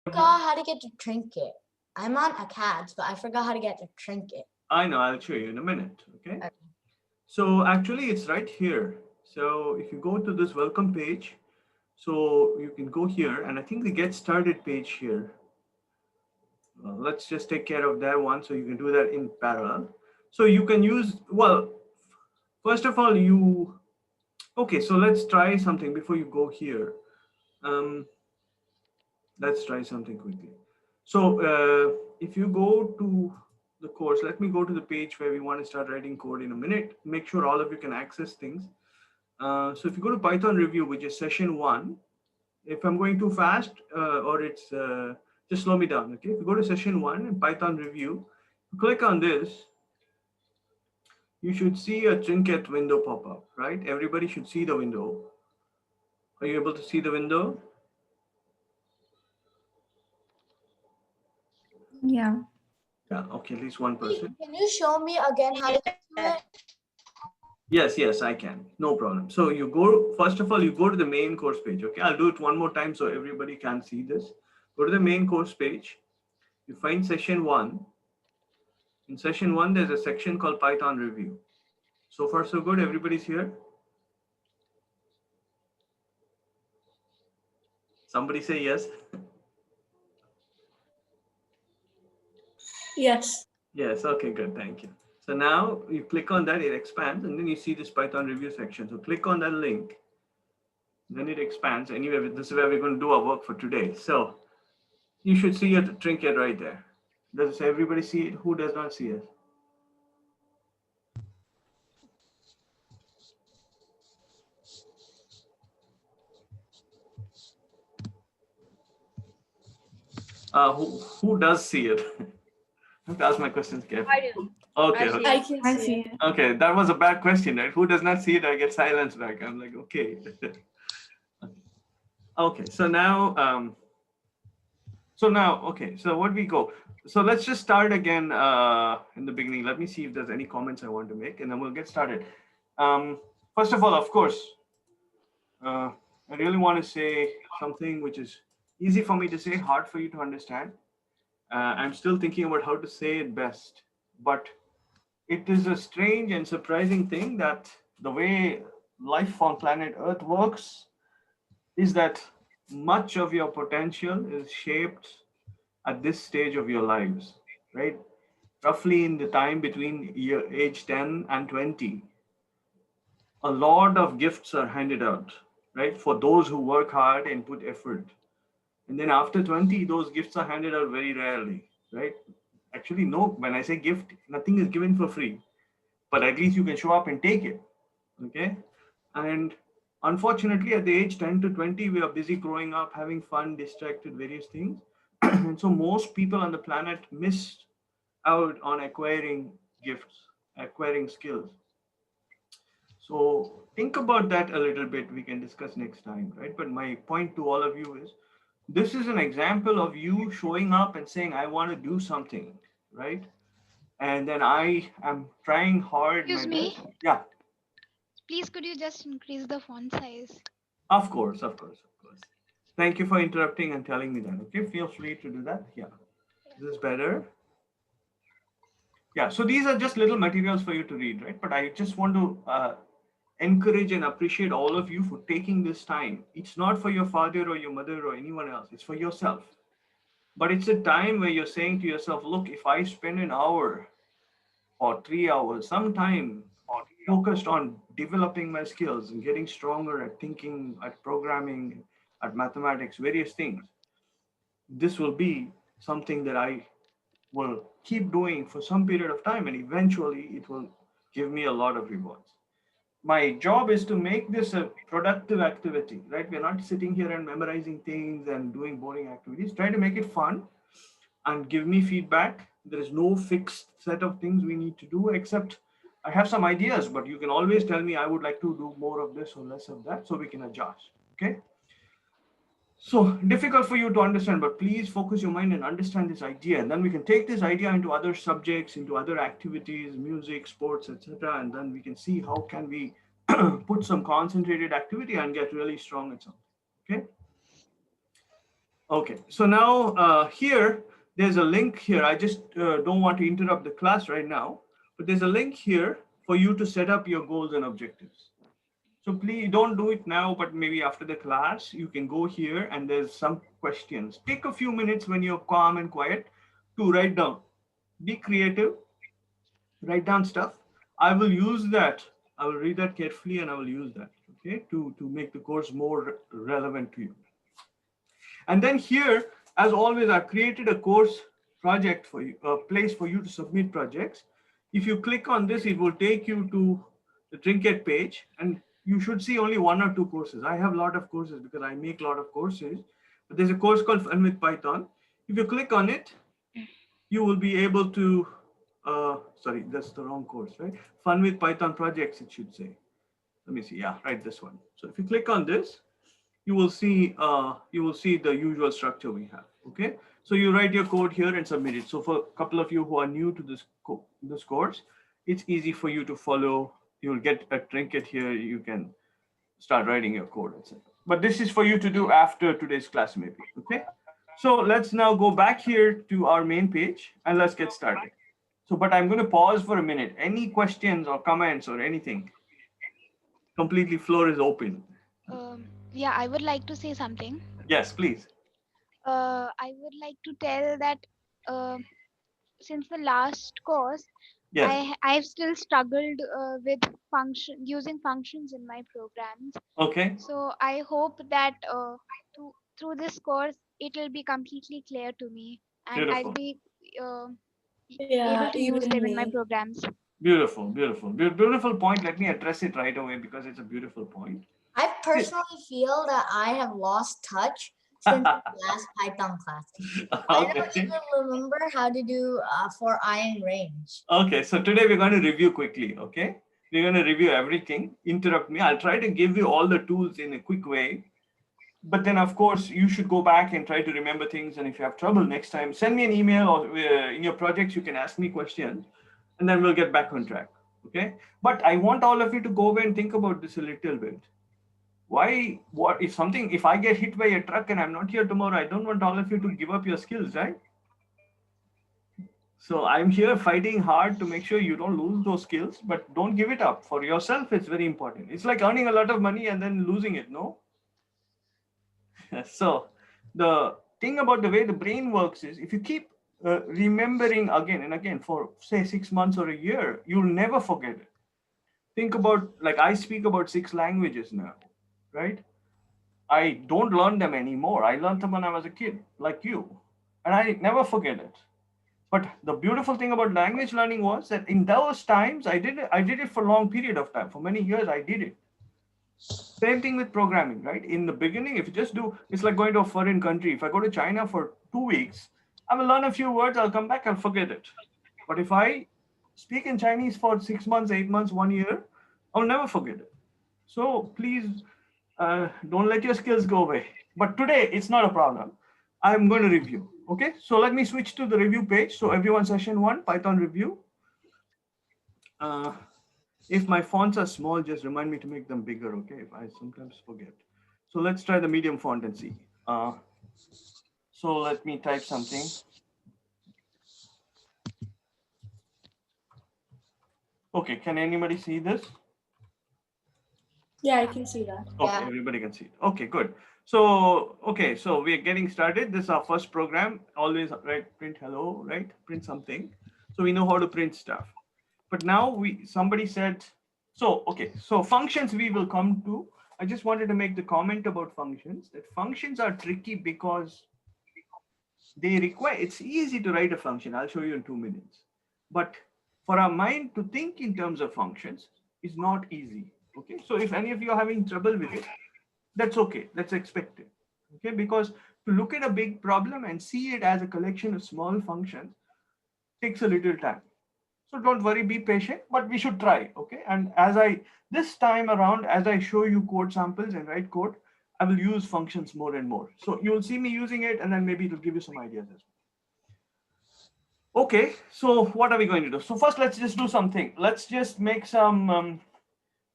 forgot how to get the trinket. I'm on a CADS, but I forgot how to get the trinket. I know, I'll show you in a minute, okay? Okay. So actually it's right here. So if you go to this welcome page, so you can go here, and I think the get started page here. Let's just take care of that one so you can do that in parallel. So you can use, well, first of all, okay, so let's try something before you go here. Let's try something quickly. So if you go to the course, let me go to the page where we want to start writing code in a minute. Make sure all of you can access things. So if you go to Python review, which is session 1, if I'm going too fast or it's just slow me down. Okay, if you go to session 1 in Python review, click on this, you should see a trinket window pop up, right? Everybody should see the window. Are you able to see the window? Yeah. Yeah, okay, at least one person. Can you show me again how to do it? Yes, I can. No problem. So you go, first of all, you go to the main course page. Okay, I'll do it one more time so everybody can see this. Go to the main course page. You find session 1. In session 1, there's a section called Python review. So far, so good. Everybody's here. Somebody say yes. Yes. Yes, okay, good, thank you. So now you click on that, it expands, and then you see this Python review section. So click on that link, then it expands. Anyway, this is where we're going to do our work for today. So you should see a trinket right there. Does everybody see it? Who does not see it? Who does see it? I have to ask my questions carefully. I do. Okay, I see okay. I see it. Okay, that was a bad question, right? Who does not see it? I get silence back. I'm like, okay. Okay, so now, okay, so what we go. So let's just start again in the beginning. Let me see if there's any comments I want to make, and then we'll get started. First of all, of course, I really want to say something which is easy for me to say, hard for you to understand. I'm still thinking about how to say it best, but it is a strange and surprising thing that the way life on planet Earth works is that much of your potential is shaped at this stage of your lives, right? Roughly in the time between age 10 and 20, a lot of gifts are handed out, right? For those who work hard and put effort. And then after 20, those gifts are handed out very rarely, right? Actually, no, when I say gift, nothing is given for free, but at least you can show up and take it, okay? And unfortunately, at the age 10 to 20, we are busy growing up, having fun, distracted, various things. And so most people on the planet miss out on acquiring gifts, acquiring skills. So think about that a little bit. We can discuss next time, right? But my point to all of you is this is an example of you showing up and saying, I want to do something, right? And then I am trying hard my Excuse me. best. Yeah, Please, could you just increase the font size? of course, of course, of course. Thank you for interrupting and telling me that. Okay, feel free to do that. Yeah, this is better. Yeah, so these are just little materials for you to read, right? But I just want to encourage and appreciate all of you for taking this time. It's not for your father or your mother or anyone else, it's for yourself. But it's a time where you're saying to yourself, look, if I spend an hour or 3 hours, some time focused on developing my skills and getting stronger at thinking, at programming, at mathematics, various things, this will be something that I will keep doing for some period of time, and eventually it will give me a lot of rewards. My job is to make this a productive activity, right? We're not sitting here and memorizing things and doing boring activities. Try to make it fun and give me feedback. There is no fixed set of things we need to do, except I have some ideas, but you can always tell me I would like to do more of this or less of that, so we can adjust. Okay. So difficult for you to understand, but please focus your mind and understand this idea. And then we can take this idea into other subjects, into other activities, music, sports, etc. And then we can see how can we put some concentrated activity and get really strong at something. Okay. Okay, so now here, there's a link here. I just don't want to interrupt the class right now, but there's a link here for you to set up your goals and objectives. So please don't do it now, but maybe after the class, you can go here and there's some questions. Take a few minutes when you're calm and quiet to write down. Be creative, write down stuff. I will use that. I will read that carefully and I will use that, okay, to make the course more relevant to you. And then here, as always, I've created a course project for you, a place for you to submit projects. If you click on this, it will take you to the Trinket page, and you should see only 1 or 2 courses. I have a lot of courses because I make a lot of courses. But there's a course called Fun with Python. If you click on it, you will be able to, sorry, that's the wrong course, right? Fun with Python projects, it should say. Let me see, yeah, right, this one. So if you click on this, you will see the usual structure we have. Okay, so you write your code here and submit it. So for a couple of you who are new to this course, it's easy for you to follow. You'll get a trinket here. You can start writing your code, etc. But this is for you to do after today's class, maybe. Okay, so let's now go back here to our main page and let's get started. So, but I'm going to pause for a minute. Any questions or comments or anything? Completely, floor is open. Yeah, I would like to say something. Yes, please. I would like to tell that since the last course, Yes. I've still struggled with using functions in my programs. Okay. So I hope that through this course it will be completely clear to me, and I'll Beautiful. be Yeah, able to use even them in my me. programs. Beautiful, beautiful, beautiful point. Let me address it right away because it's a beautiful point. I personally feel that I have lost touch since the last Python class. I don't Okay. even remember how to do for iron range. Okay, so today we're going to review quickly. Okay, we're going to review everything. Interrupt me. I'll try to give you all the tools in a quick way. But then, of course, you should go back and try to remember things. And if you have trouble next time, send me an email, or in your projects, you can ask me questions, and then we'll get back on track. Okay. But I want all of you to go away and think about this a little bit. Why? What if something? If I get hit by a truck and I'm not here tomorrow, I don't want all of you to give up your skills, right? So I'm here fighting hard to make sure you don't lose those skills, but don't give it up. For yourself, it's very important. It's like earning a lot of money and then losing it, no? So the thing about the way the brain works is if you keep remembering again and again for say 6 months or a year, you'll never forget it. Think about, like, I speak about 6 languages now, right? I don't learn them anymore. I learned them when I was a kid, like you, and I never forget it. But the beautiful thing about language learning was that in those times, I did it for a long period of time. For many years, I did it. Same thing with programming, right? In the beginning, if you just do, it's like going to a foreign country. If I go to China for 2 weeks, I will learn a few words, I'll come back, I'll forget it. But if I speak in Chinese for 6 months, 8 months, 1 year, I'll never forget it. So please don't let your skills go away. But today, it's not a problem. I'm going to review. Okay, so let me switch to the review page. So everyone, session 1, Python review. If my fonts are small, just remind me to make them bigger, okay? If I sometimes forget. So let's try the medium font and see. So let me type something. Okay, can anybody see this? Yeah, I can see that. Okay, Yeah. everybody can see it. Okay, good. So, okay, so we're getting started. This is our first program. Always, right, print hello, right? Print something. So we know how to print stuff. But now somebody said, so, okay, so functions we will come to. I just wanted to make the comment about functions, that functions are tricky because they require, it's easy to write a function. I'll show you in 2 minutes. But for our mind to think in terms of functions is not easy. Okay, so if any of you are having trouble with it, that's okay, that's expected. Okay, because to look at a big problem and see it as a collection of small functions takes a little time. So don't worry, be patient, but we should try. Okay, and this time around, as I show you code samples and write code, I will use functions more and more. So you'll see me using it, and then maybe it'll give you some ideas as well. Okay, so what are we going to do? So first, let's just do something. Let's just make some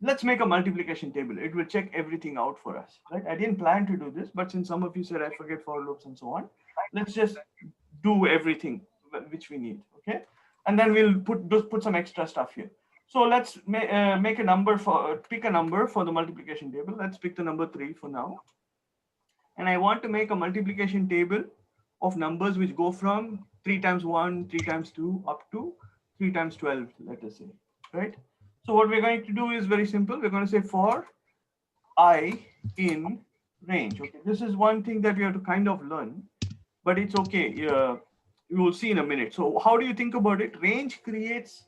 let's make a multiplication table. It will check everything out for us, right? I didn't plan to do this, but since some of you said I forget for loops and so on, let's just do everything which we need, okay? And then we'll put some extra stuff here. So let's make a number pick a number for the multiplication table. Let's pick the number 3 for now. And I want to make a multiplication table of numbers which go from 3 times 1, 3 times 2, up to 3 times 12, let us say, right? So what we're going to do is very simple. We're going to say for I in range. Okay, this is one thing that we have to kind of learn, but it's okay. You will see in a minute. So how do you think about it? Range creates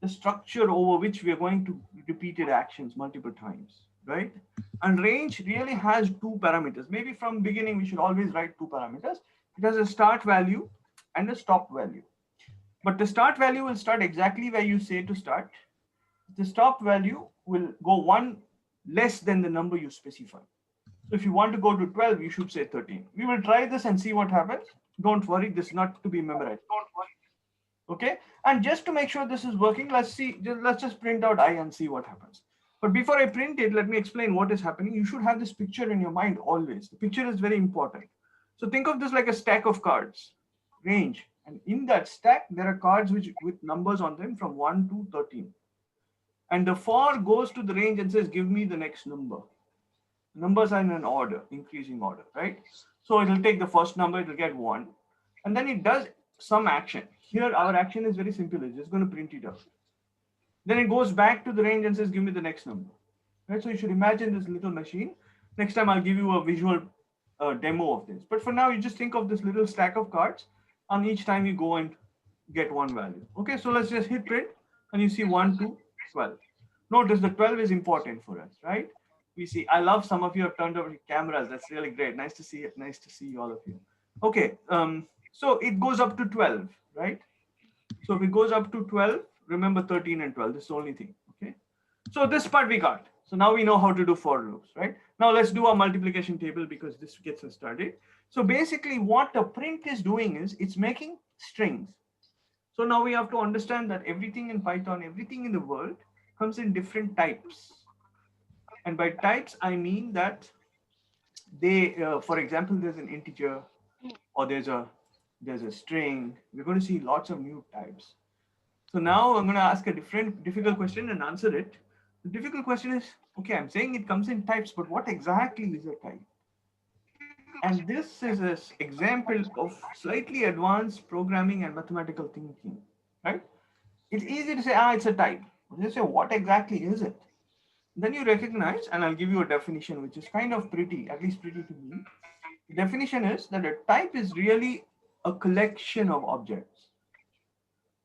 the structure over which we are going to repeated actions multiple times, right? And range really has 2 parameters. Maybe from beginning, we should always write 2 parameters. It has a start value and a stop value. But the start value will start exactly where you say to start. The stop value will go 1 less than the number you specify. So if you want to go to 12, you should say 13. We will try this and see what happens. Don't worry, this is not to be memorized. Don't worry. Okay, and just to make sure this is working, let's just print out I and see what happens. But before I print it, let me explain what is happening. You should have this picture in your mind always. The picture is very important. So think of this like a stack of cards, range. And in that stack, there are cards with numbers on them from 1 to 13. And the for goes to the range and says, give me the next number. Numbers are in an order, increasing order, right? So it will take the first number, it will get 1. And then it does some action. Here, our action is very simple. It's just going to print it out. Then it goes back to the range and says, give me the next number. Right? So you should imagine this little machine. Next time I'll give you a visual demo of this. But for now, you just think of this little stack of cards. And each time you go and get 1 value. Okay, so let's just hit print. And you see 1 to 12. Notice the 12 is important for us, right? We see, I love some of you have turned over your cameras. That's really great. Nice to see it. Nice to see all of you. Okay, so it goes up to 12, right? So if it goes up to 12, remember 13 and 12, this is the only thing, okay? So this part we got. So now we know how to do for loops, right? Now let's do our multiplication table because this gets us started. So basically what the print is doing is it's making strings. So now we have to understand that everything in Python, everything in the world comes in different types. And by types, I mean that they, for example, there's an integer or there's a string. We're going to see lots of new types. So now I'm going to ask a difficult question and answer it. The difficult question is, okay, I'm saying it comes in types, but what exactly is a type? And this is an example of slightly advanced programming and mathematical thinking, right? It's easy to say, it's a type. Just say, what exactly is it? Then you recognize, and I'll give you a definition, which is kind of pretty, at least pretty to me. The definition is that a type is really a collection of objects.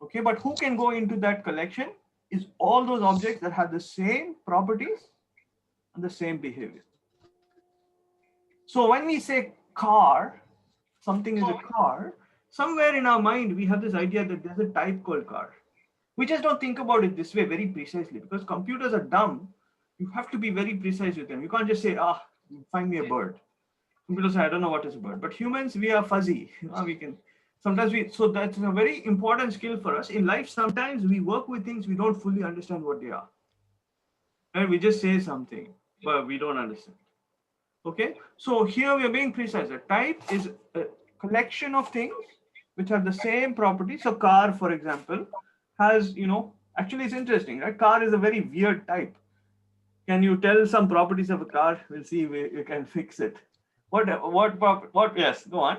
Okay, but who can go into that collection is all those objects that have the same properties and the same behavior. So when we say car, something is a car, somewhere in our mind, we have this idea that there's a type called car. We just don't think about it this way very precisely because computers are dumb. You have to be very precise with them. You can't just say, find me a bird. Computers say, I don't know what is a bird. But humans, we are fuzzy. We can, so that's a very important skill for us. In life, sometimes we work with things we don't fully understand what they are. And we just say something, but we don't understand. Okay, so here we are being precise. A type is a collection of things which have the same properties. So car, for example, has, actually it's interesting, right? Car is a very weird type. Can you tell some properties of a car? We'll see if we can fix it. What, yes, go on.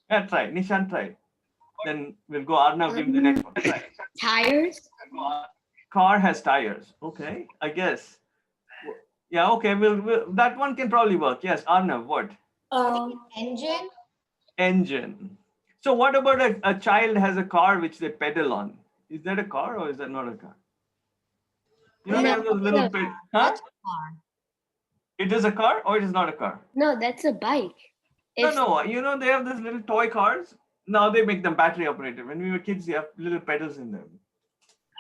Yeah, try. Nishan, try. Then we'll go Arnav, give me the next one. Try. Tires. Car has tires. Okay, I guess. Yeah, okay, that one can probably work. Yes, Arnav, what? Engine. Engine. So what about a child has a car which they pedal on? Is that a car or is that not a car? They have those little huh? That's a car. It is a car or it is not a car? No, that's a bike. No, they have these little toy cars. Now they make them battery operated. When we were kids, they have little pedals in them.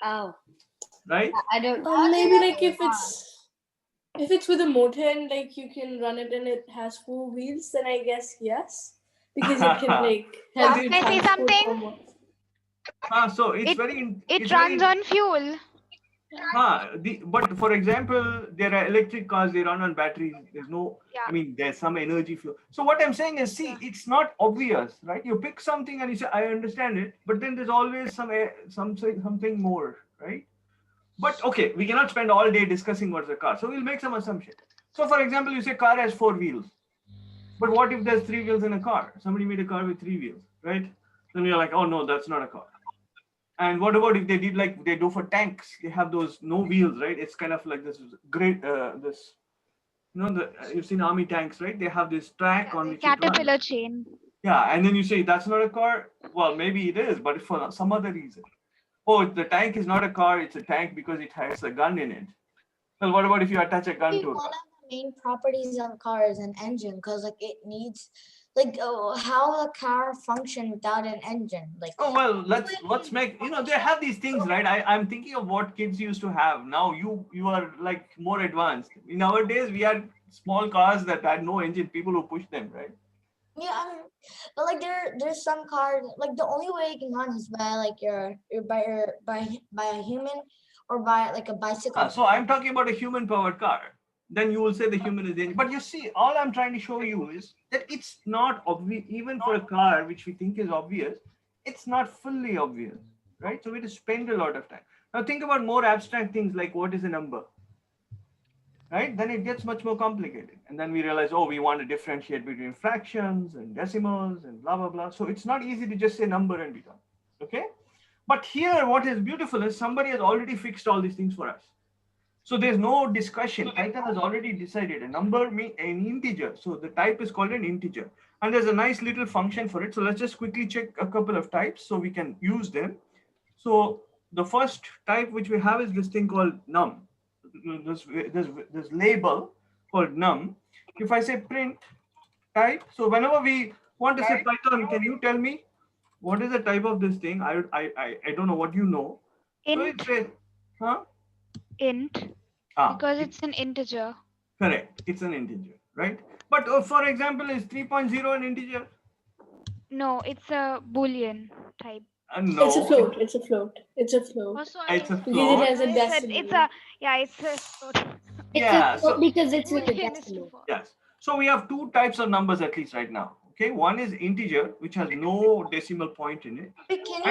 Oh. Right? I don't. Maybe like if it's with a motor and like you can run it and it has 4 wheels, then I guess yes, because it can like help you Can I say transport something? from one. So it's It very. It runs on fuel. But for example, there are electric cars, they run on batteries. There's no, Yeah. I mean, there's some energy flow. So what I'm saying is, see, it's not obvious, right? You pick something and you say, I understand it, but then there's always something more, right? But okay, we cannot spend all day discussing what's a car. So we'll make some assumption. So for example, you say car has 4 wheels. But what if there's 3 wheels in a car? Somebody made a car with 3 wheels, right? Then you're like, oh no, that's not a car. And what about if they did like they do for tanks? They have those no wheels, right? It's kind of like this great, you've seen army tanks, right? They have this track on The which it runs. caterpillar chain. Yeah, and then you say that's not a car. Well, maybe it is, but for some other reason. Oh, the tank is not a car; it's a tank because it has a gun in it. Well, what about if you attach a gun to a One car? of the main properties of a car is an engine, because like it needs how the car function without an engine. Like Oh well, let's make they have these things, right? I'm thinking of what kids used to have. Now you are like more advanced. Nowadays we had small cars that had no engine. People who push them, right? yeah, but like there's some cars like the only way it can run is by like by a human or by like a bicycle. So I'm talking about a human-powered car. Then you will say the human is the engine. But you see, all I'm trying to show you is that it's not obvious, even for a car, which we think is obvious, it's not fully obvious, right? So we have to spend a lot of time. Now think about more abstract things like what is a number, right? Then it gets much more complicated. And then we realize, oh, we want to differentiate between fractions and decimals and blah, blah, blah. So it's not easy to just say number and be done, okay? But here, what is beautiful is somebody has already fixed all these things for us. So there's no discussion. Python has already decided a number means an integer. So the type is called an integer. And there's a nice little function for it. So let's just quickly check a couple of types so we can use them. So the first type which we have is this thing called num. This label called num. If I say print type, so whenever we want to say Python, can you tell me what is the type of this thing? I don't know what you know. So Int. it's a, huh? Int. Because it's an integer. Correct. It's an integer, right? But for example, is 3.0 an integer? No, it's a Boolean type. No. It's a float. It's a float. It's a float. Also, It's a Because float. it has a decimal. it's a float. Yeah. So because it's in the Boolean is decimal. true. yes. So we have two types of numbers at least right now. Okay. One is integer, which has no decimal point in it. Wait, can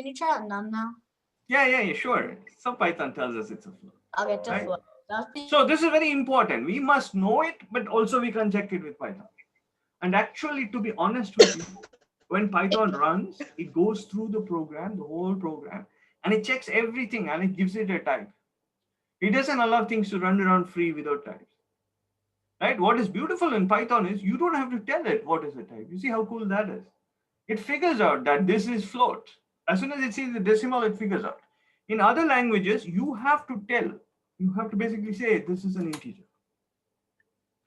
you try out num now? Yeah, sure. Some Python tells us it's a float. I'll get to Right. float. So this is very important. We must know it, but also we can check it with Python. And actually, to be honest with you, when Python runs, it goes through the program, the whole program, and it checks everything and it gives it a type. It doesn't allow things to run around free without types. Right? What is beautiful in Python is you don't have to tell it what is the type. You see how cool that is? It figures out that this is float. As soon as it sees the decimal, it figures out. In other languages, you have to tell. You have to basically say this is an integer.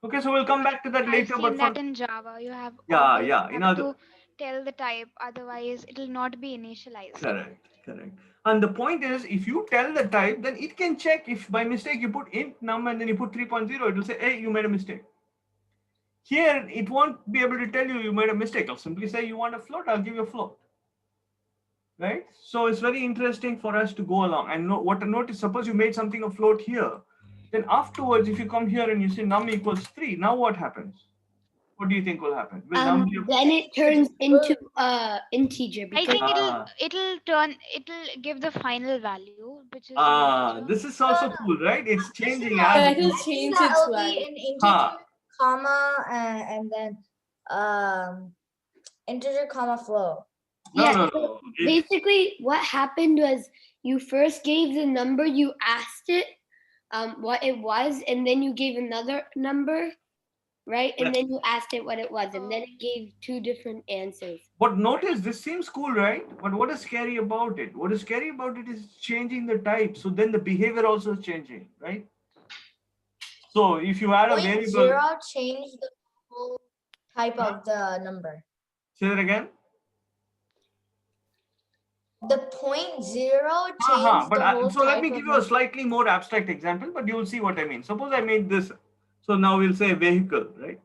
Okay, so we'll come back to that I've later. seen But that in Java, you have yeah. always In have other to tell the type, otherwise it will not be initialized. correct. And the point is, if you tell the type, then it can check if by mistake you put int num and then you put 3.0, it will say, hey, you made a mistake. Here, it won't be able to tell you made a mistake. I'll simply say you want a float, I'll give you a float. Right? So it's very interesting for us to go along and notice, suppose you made something a float here, then afterwards, if you come here and you say num equals 3, now what happens? What do you think will happen? Will num be Then it turns into integer I because think it'll give the final value, which is an integer. this is also cool, right? It's changing Yeah, as it'll I think change that its will be value. an integer, comma, and then integer, comma, float. no. basically what happened was you first gave the number, you asked it what it was, and then you gave another number, right? And then you asked it what it was, and then it gave two different answers. But notice this seems cool, right? But what is scary about it? What is scary about it is changing the type. So then the behavior also is changing, right? So if you add a variable, 0 change the whole type of the number. say that again. The 0.0 change the whole So let type me of give you a number. slightly more abstract example, but you will see what I mean. Suppose I made this. So now we'll say vehicle, right?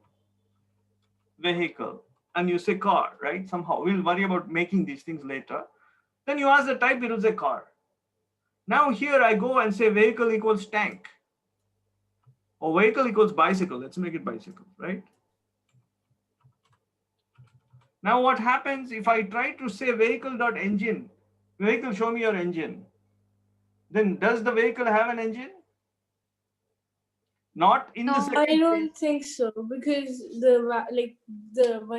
Vehicle. And you say car, right? Somehow we'll worry about making these things later. Then you ask the type, it will say car. Now here I go and say vehicle equals tank. Or vehicle equals bicycle. Let's make it bicycle, right? Now what happens if I try to say vehicle.engine? Vehicle, show me your engine. Then does the vehicle have an engine? Not in the No. second I case. don't think so, because the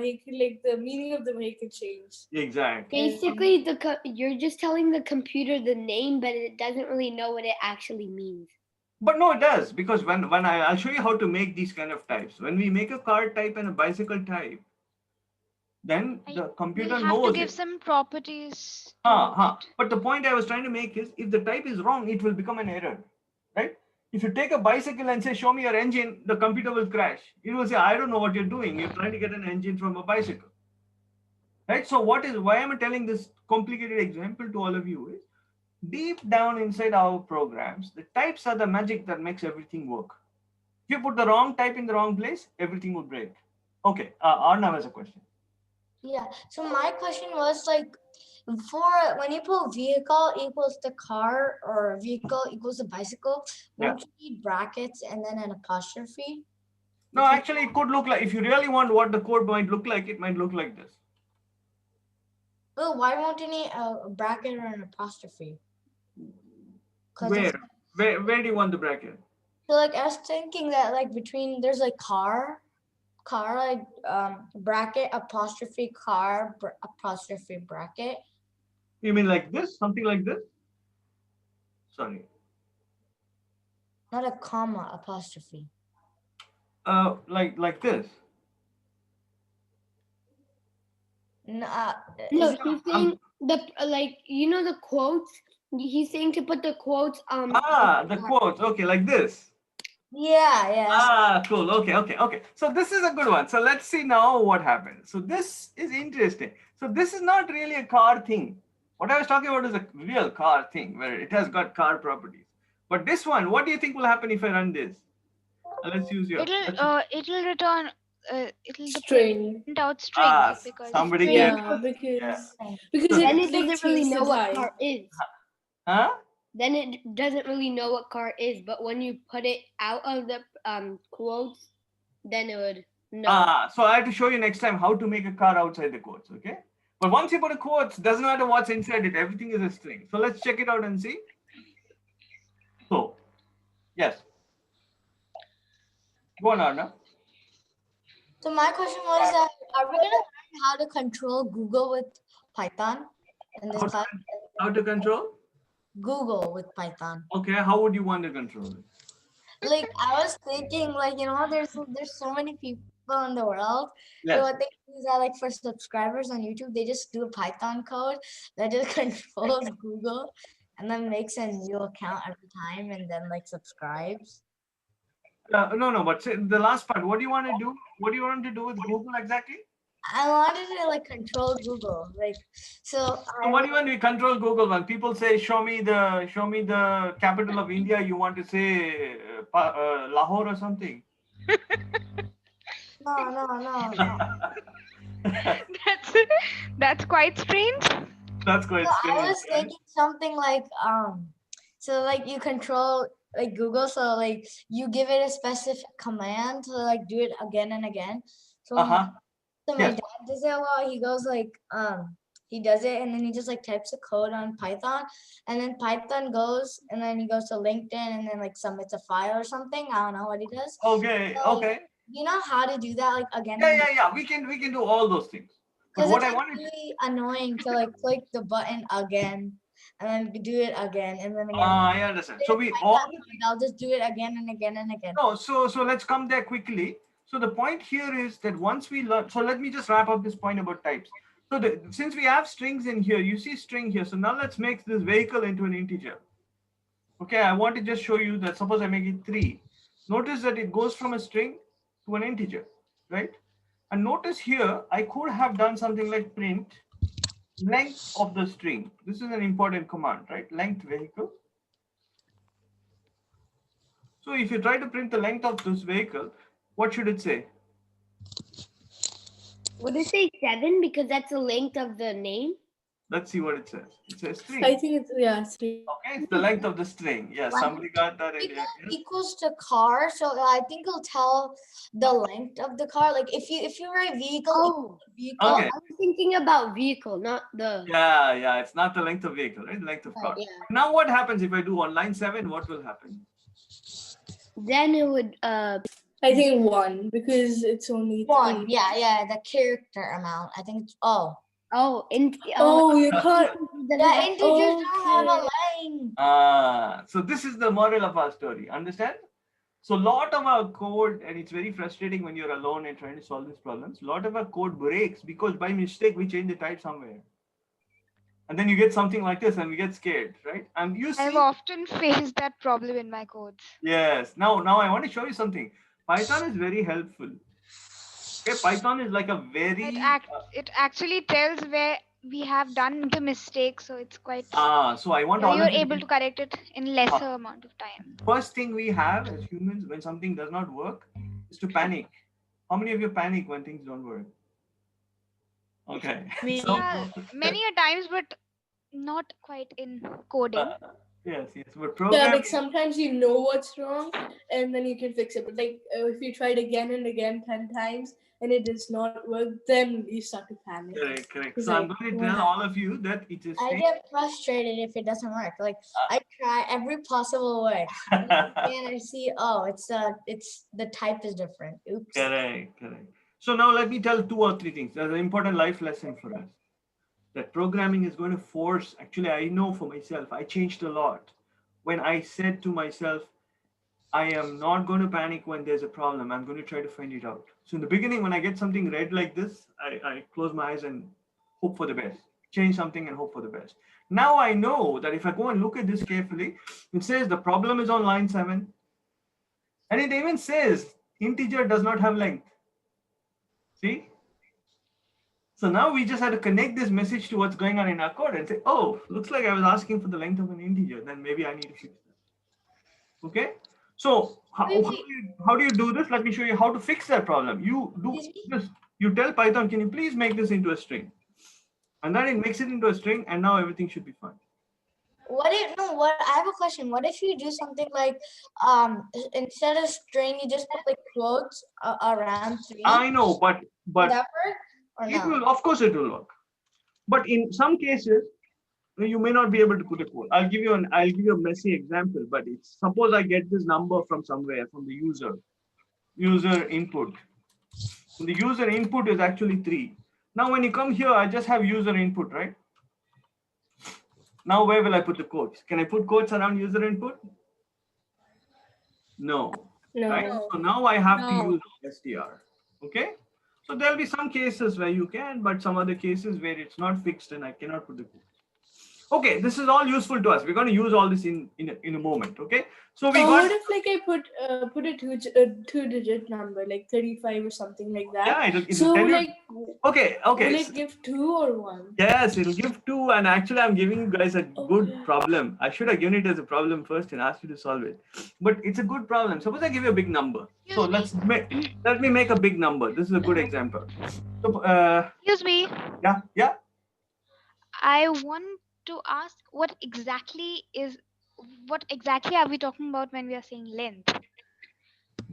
vehicle, like the meaning of the vehicle changed. Exactly. Basically, you're just telling the computer the name, but it doesn't really know what it actually means. But no, it does, because I'll show you how to make these kind of types. When we make a car type and a bicycle type, then the computer We'll have knows to give it. some properties to it. But the point I was trying to make is, if the type is wrong, it will become an error, right? If you take a bicycle and say, show me your engine, the computer will crash. It will say, I don't know what you're doing. You're trying to get an engine from a bicycle, right? So why am I telling this complicated example to all of you is, deep down inside our programs, the types are the magic that makes everything work. If you put the wrong type in the wrong place, everything would break. Okay, Arnav has a question. Yeah. So my question was like, when you put vehicle equals the car or vehicle equals the bicycle, won't you need brackets and then an apostrophe? No, actually, it could look like, if you really want what the code might look like, it might look like this. Well, why won't you need a bracket or an apostrophe? Where do you want the bracket? So like I was thinking that like between there's like car like bracket apostrophe car apostrophe bracket. You mean like this? Something like this? Sorry. Not a comma apostrophe. Like this. No, No, he's saying the quotes. He's saying to put the quotes. The quotes. Okay, like this. Yeah. Cool. Okay. So this is a good one. So let's see now what happens. So this is interesting. So this is not really a car thing. What I was talking about is a real car thing where it has got car properties. But this one, what do you think will happen if I run this? Let's use your. It'll return. It'll String. print out string, right? Because Somebody Yeah, get because Then it it doesn't really know what car is. Huh? Then it doesn't really know what car is. But when you put it out of the quotes, then it would know. So I have to show you next time how to make a car outside the quotes, okay? But once you put a quotes, doesn't matter what's inside it, everything is a string. So let's check it out and see. So, yes. Go on, Arna. So my question was that are we gonna learn how to control Google with Python in this class? How to control? Google with Python. Okay, how would you want to control it? Like I was thinking, like there's so many people in the world. Yes. So what they do is that like for subscribers on YouTube, they just do a Python code that just controls Google and then makes a new account every time and then like subscribes. No, but say the last part, what do you want to do? What do you want to do with Google exactly? I wanted to like control Google, like so. What do you want to control Google? When people say, "Show me the capital of India," you want to say Lahore or something? No. That's quite strange. That's quite strange. I was thinking something like so like you control like Google, so like you give it a specific command to like do it again and again. So so my dad does it while he goes like he does it and then he just like types a code on Python and then Python goes and then he goes to LinkedIn and then like submits a file or something. I don't know what he does. Okay. You know how to do that like again? Yeah. We can do all those things. But what I wanted really annoying to like click the button again and then do it again and then again. I understand. So I'll just do it again and again and again. No, so let's come there quickly. So the point here is that once we learn, so let me just wrap up this point about types. So since we have strings in here, you see string here. So now let's make this vehicle into an integer. Okay, I want to just show you that suppose I make it 3. Notice that it goes from a string to an integer, right? And notice here, I could have done something like print length of the string. This is an important command, right? Length vehicle. So if you try to print the length of this vehicle, what should it say? Would it say 7 because that's the length of the name? Let's see what it says. It says string. I think it's, yeah, string. Okay, it's the length of the string. Yes, somebody got that in here. Yes. Equals to car, so I think it'll tell the length of the car. Like if you were a vehicle, Oh, vehicle. Okay. I was thinking about vehicle, not the. Yeah, it's not the length of vehicle, right? The length of car. Yeah. Now what happens if I do on line 7? What will happen? Then it would I think 1 because it's only 1. 3. Yeah, the character amount. I think it's Oh, you can't. the integers don't have a length. So this is the moral of our story. Understand? So a lot of our code, and it's very frustrating when you're alone and trying to solve these problems. A lot of our code breaks because by mistake we change the type somewhere. And then you get something like this and we get scared, right? And you see, I've often faced that problem in my codes. yes. Now I want to show you something. Python is very helpful. Okay, Python is like a very It actually tells where we have done the mistake, so it's quite. so I want all you're of you able to correct it in lesser amount of time. First thing we have as humans when something does not work is to panic. How many of you panic when things don't work? Okay. So, Many a times, but not quite in coding. yes. But Yeah, program. like sometimes you know what's wrong and then you can fix it. But like if you try it again and again 10 times and it does not work, then you start to panic. Correct. It's So I'm like, going to tell all of you that it is. I get frustrated if it doesn't work. Like I try every possible way, and I see, it's the type is different. Oops. Correct. So now let me tell 2 or 3 things. There's an important life lesson for us. That programming is going to force, actually I know for myself, I changed a lot. When I said to myself, I am not going to panic when there's a problem. I'm going to try to find it out. So in the beginning, when I get something red like this, I close my eyes and hope for the best. Change something and hope for the best. Now I know that if I go and look at this carefully, it says the problem is on line 7. And it even says integer does not have length. See? So now we just have to connect this message to what's going on in our code and say, oh, looks like I was asking for the length of an integer. Then maybe I need to fix that. Okay. So how do you do this? Let me show you how to fix that problem. You do this. You tell Python, can you please make this into a string? And then it makes it into a string and now everything should be fine. I have a question. What if you do something like instead of string you just put like quotes around 3? I know, but Will that work or it no? will, of course it will work. But in some cases, you may not be able to put a quote. I'll give you a messy example, but it's suppose I get this number from somewhere, from the user input. And the user input is actually 3. Now when you come here, I just have user input, right? Now where will I put the quotes? Can I put quotes around user input? No. Right? So now I have to use str. Okay? So there'll be some cases where you can, but some other cases where it's not fixed and I cannot put the quotes. Okay, this is all useful to us. We're going to use all this in a moment. Okay, so what if like I put a two-digit number like 35 or something like that? Yeah, it'll so tell like you. Okay. Will it give 2 or 1? Yes, it'll give 2. And actually, I'm giving you guys a good problem. I should have given it as a problem first and asked you to solve it. But it's a good problem. Suppose I give you a big number. So let me make a big number. This is a good example. So, Excuse me. Yeah. I want to ask what exactly are we talking about when we are saying length?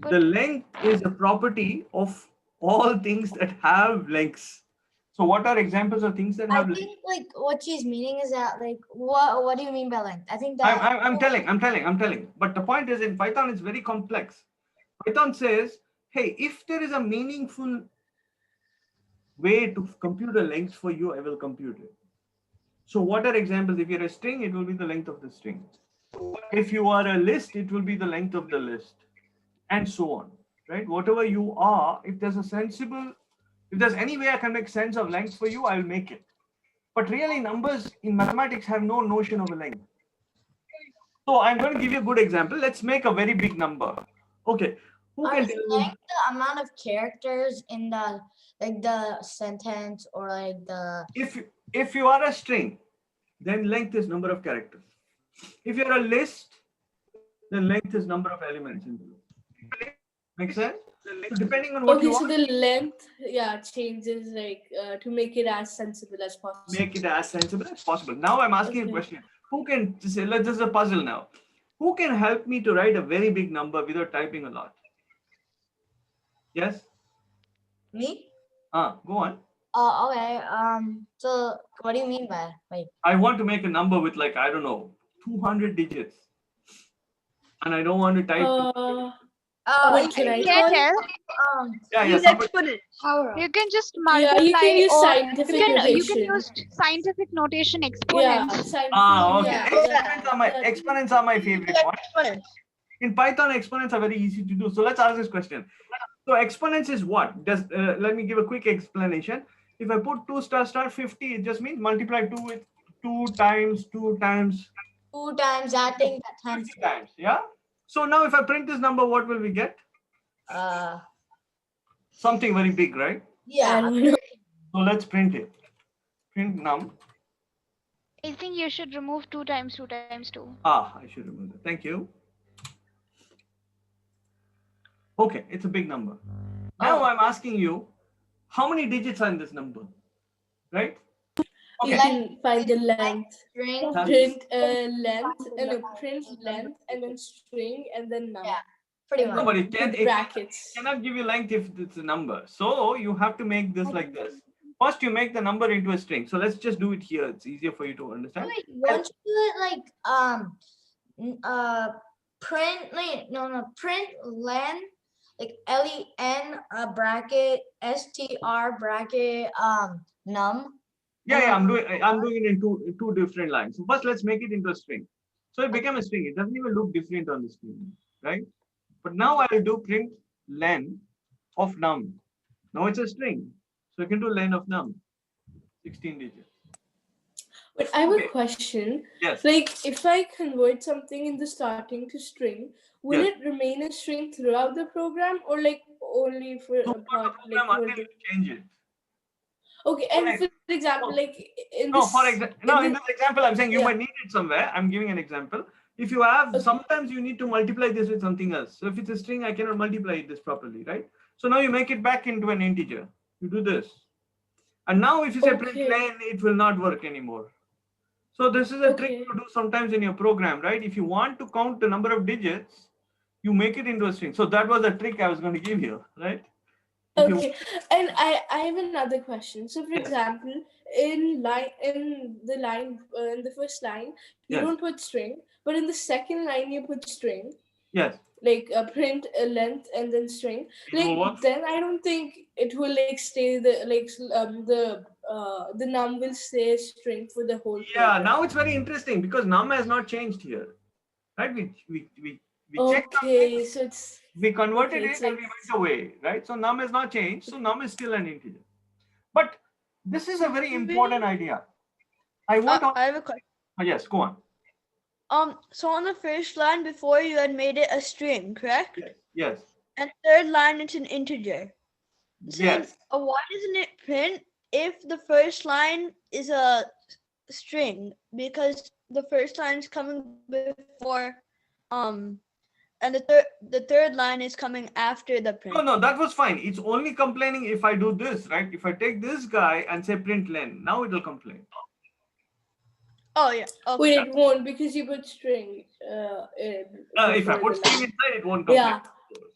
The length is a property of all things that have lengths. So what are examples of things that have length? I think like what she's meaning is that like what do you mean by length? I think that I'm telling. But the point is in Python it's very complex. Python says, hey, if there is a meaningful way to compute a length for you, I will compute it. So what are examples? If you're a string, it will be the length of the string. If you are a list, it will be the length of the list, and so on, right? Whatever you are, if there's any way I can make sense of length for you, I will make it. But really numbers in mathematics have no notion of a length. So I'm going to give you a good example. Let's make a very big number. Okay. Who can tell me? Like the amount of characters in the sentence or like the. If you are a string, then length is number of characters. If you're a list, then length is number of elements in the list. Make sense? Depending on what you so want. the length, changes like to make it as sensible as possible. Make it as sensible as possible. Now I'm asking a question. Who can say, let's just a puzzle now. Who can help me to write a very big number without typing a lot? Yes? Me? Go on. Okay. So what do you mean by like? I want to make a number with like, I don't know, 200 digits. And I don't want to type. Can I Can I tell? Use exponent. You can just multiply you can use or scientific you notation. can use scientific notation Yeah, exponents. Okay. Exponents are my favorite one. In Python, exponents are very easy to do. So let's ask this question. So exponents is what? Let me give a quick explanation. If I put 2 star 50, it just means multiply 2 with 2 times 2 times 2 times that thing that times 50 times. Yeah. So now if I print this number, what will we get? Something very big, right? Yeah. So let's print it. Print num. I think you should remove 2 times 2 times 2. I should remove that. Thank you. Okay, it's a big number. Now I'm asking you, how many digits are in this number? Right? Okay. You can find the length. String. Print length and then string and then num. Yeah. Pretty much. Nobody Brackets. cannot give you length if it's a number. So you have to make this like this. First, you make the number into a string. So let's just do it here. It's easier for you to understand. Wait, won't you do it like print len, like len bracket str bracket num. Yeah, I'm doing it in two different lines. So first, let's make it into a string. So it became a string. It doesn't even look different on the screen, right? But now I will do print len of num. Now it's a string. So you can do len of num, 16 digits. But I have a question. Yes. Like if I convert something in the starting to string, will it remain a string throughout the program or like only for a part? Until you change it. Okay, and for example, like in this example, I'm saying you might need it somewhere. I'm giving an example. If you have, sometimes you need to multiply this with something else. So if it's a string, I cannot multiply this properly, right? So now you make it back into an integer. You do this. And now if you say print len, it will not work anymore. So this is a trick to do sometimes in your program, right? If you want to count the number of digits, you make it into a string. So that was a trick I was going to give you, right? Okay, and I have another question. So, for example, in the first line, you don't put string, but in the second line you put string. Yes. Like print a length and then string. Like then I don't think it will like stay the num will stay string for the whole. Yeah, now it's very interesting because num has not changed here, right? We checked. Okay, so it's. We converted it and we went away, right? So num has not changed. So num is still an integer. But this is a very important idea. I have a question. Yes, go on. So on the first line before you had made it a string, correct? Yes. And third line it's an integer. So yes. Why doesn't it print if the first line is a string? Because the first line is coming before and the third line is coming after the print. No, that was fine. It's only complaining if I do this, right? If I take this guy and say print len, now it will complain. Oh yeah. Okay. Wait, it won't because you put string. If I put string inside, it won't complain. Yeah.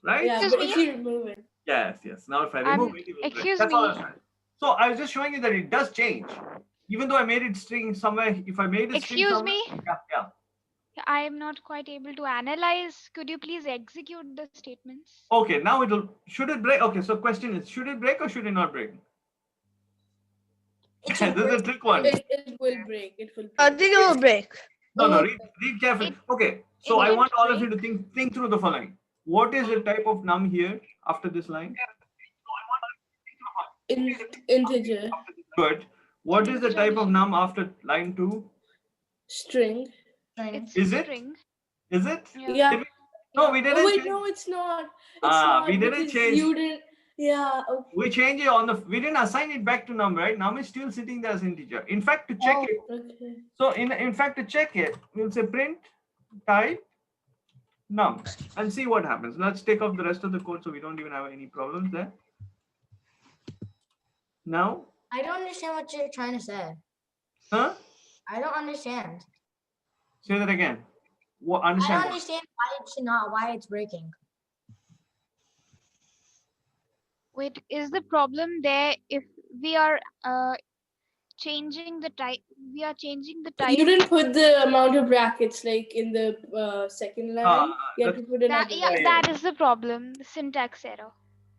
Right? Yeah, but if you remove it. Yes. Now if I remove it, it will excuse That's me. all I was trying. So I was just showing you that it does change. Even though I made it string somewhere, if I made it string somewhere. Excuse me. Yeah. I am not quite able to analyze. Could you please execute the statements? Okay, now should it break? Okay, so question is, should it break or should it not break? This is a trick one. It will break. I think it will break. No, read carefully. Okay, so I want all of you to think through the following. What is the type of num here after this line? Integer. Good. What is the type of num after line 2? String. Is it? String. Is it? Yeah. No, we didn't. Oh, wait, no, it's not. It's not we didn't change. You didn't. Yeah. Okay. We changed it we didn't assign it back to num, right? Num is still sitting there as integer. In fact, to check it. Okay. So in fact, to check it, we'll say print type num and see what happens. Let's take off the rest of the code so we don't even have any problems there. Now, I don't understand what you're trying to say. huh? I don't understand. Say that again. What, I understand don't what? understand why it's breaking. Wait, is the problem there if we are changing the type? We are changing the type. You didn't put the amount of brackets like in the second line. You have to put another. Yeah, that is the problem. The syntax error.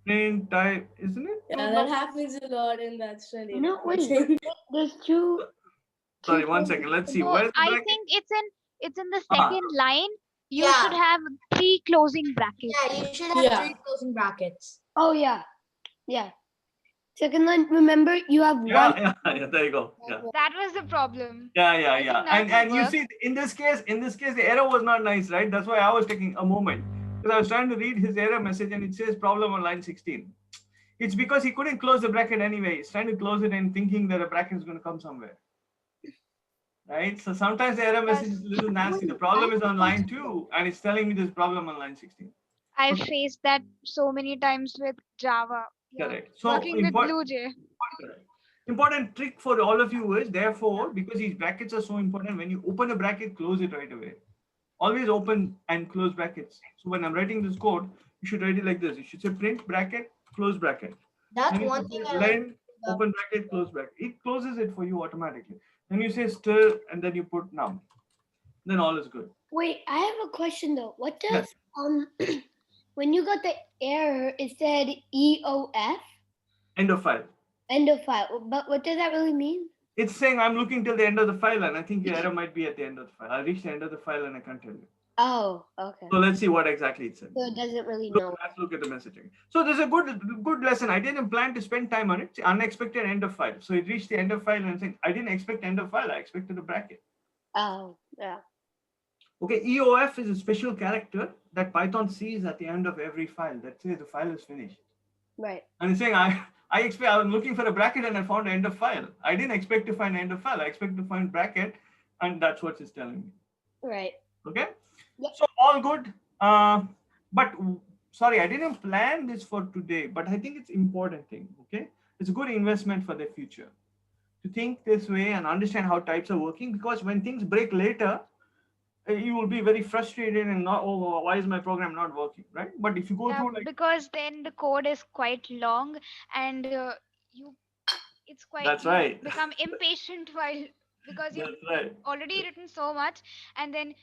Plain type, isn't it? Yeah, that happens a lot, and that's really No, wait. depressing. There's two. Sorry, 1 second. Let's see. No, Where's the I bracket? think it's in the second line. You Yeah. should have 3 closing brackets. Yeah, you should have Yeah. 3 closing brackets. Oh yeah, yeah. Second line. Remember, you have one. Yeah, there you go. Yeah. That was the problem. Yeah. I think that And will you work. see, in this case, the error was not nice, right? That's why I was taking a moment. Because I was trying to read his error message and it says problem on line 16. It's because he couldn't close the bracket anyway. He's trying to close it and thinking that a bracket is going to come somewhere. Right? So sometimes the error message is a little nasty. The problem is on line 2 and it's telling me this problem on line 16. I faced that so many times with Java. Yeah. Correct. So Working with BlueJ. important trick for all of you is, therefore, because these brackets are so important, when you open a bracket, close it right away. Always open and close brackets. So when I'm writing this code, you should write it like this. You should say print bracket, close bracket. That's Then you one should thing say I like. len, open bracket, close bracket. It closes it for you automatically. Then you say stir and then you put num. Then all is good. Wait, I have a question though. What does Yes. when you got the error, it said EOF, End of file. end of file. But what does that really mean? It's saying I'm looking till the end of the file and I think your error might be at the end of the file. I reached the end of the file and I can't tell you. Oh, okay. So let's see what exactly it said. So it doesn't really Look, know. let's look at the messaging. So there's a good lesson. I didn't plan to spend time on it. It's unexpected end of file. So it reached the end of file and saying, I didn't expect end of file. I expected a bracket. Oh, yeah. Okay, EOF is a special character that Python sees at the end of every file that says the file is finished. Right. And it's saying, I was looking for a bracket and I found end of file. I didn't expect to find end of file. I expect to find bracket, and that's what it's telling me. Right. Okay. Yep. So all good. But sorry, I didn't plan this for today, but I think it's important thing. Okay. It's a good investment for the future to think this way and understand how types are working, because when things break later, you will be very frustrated and not, oh, why is my program not working, right? But if you go through like, because then the code is quite long and it's quite, that's you right. become impatient while, because you've That's right. already written so much and then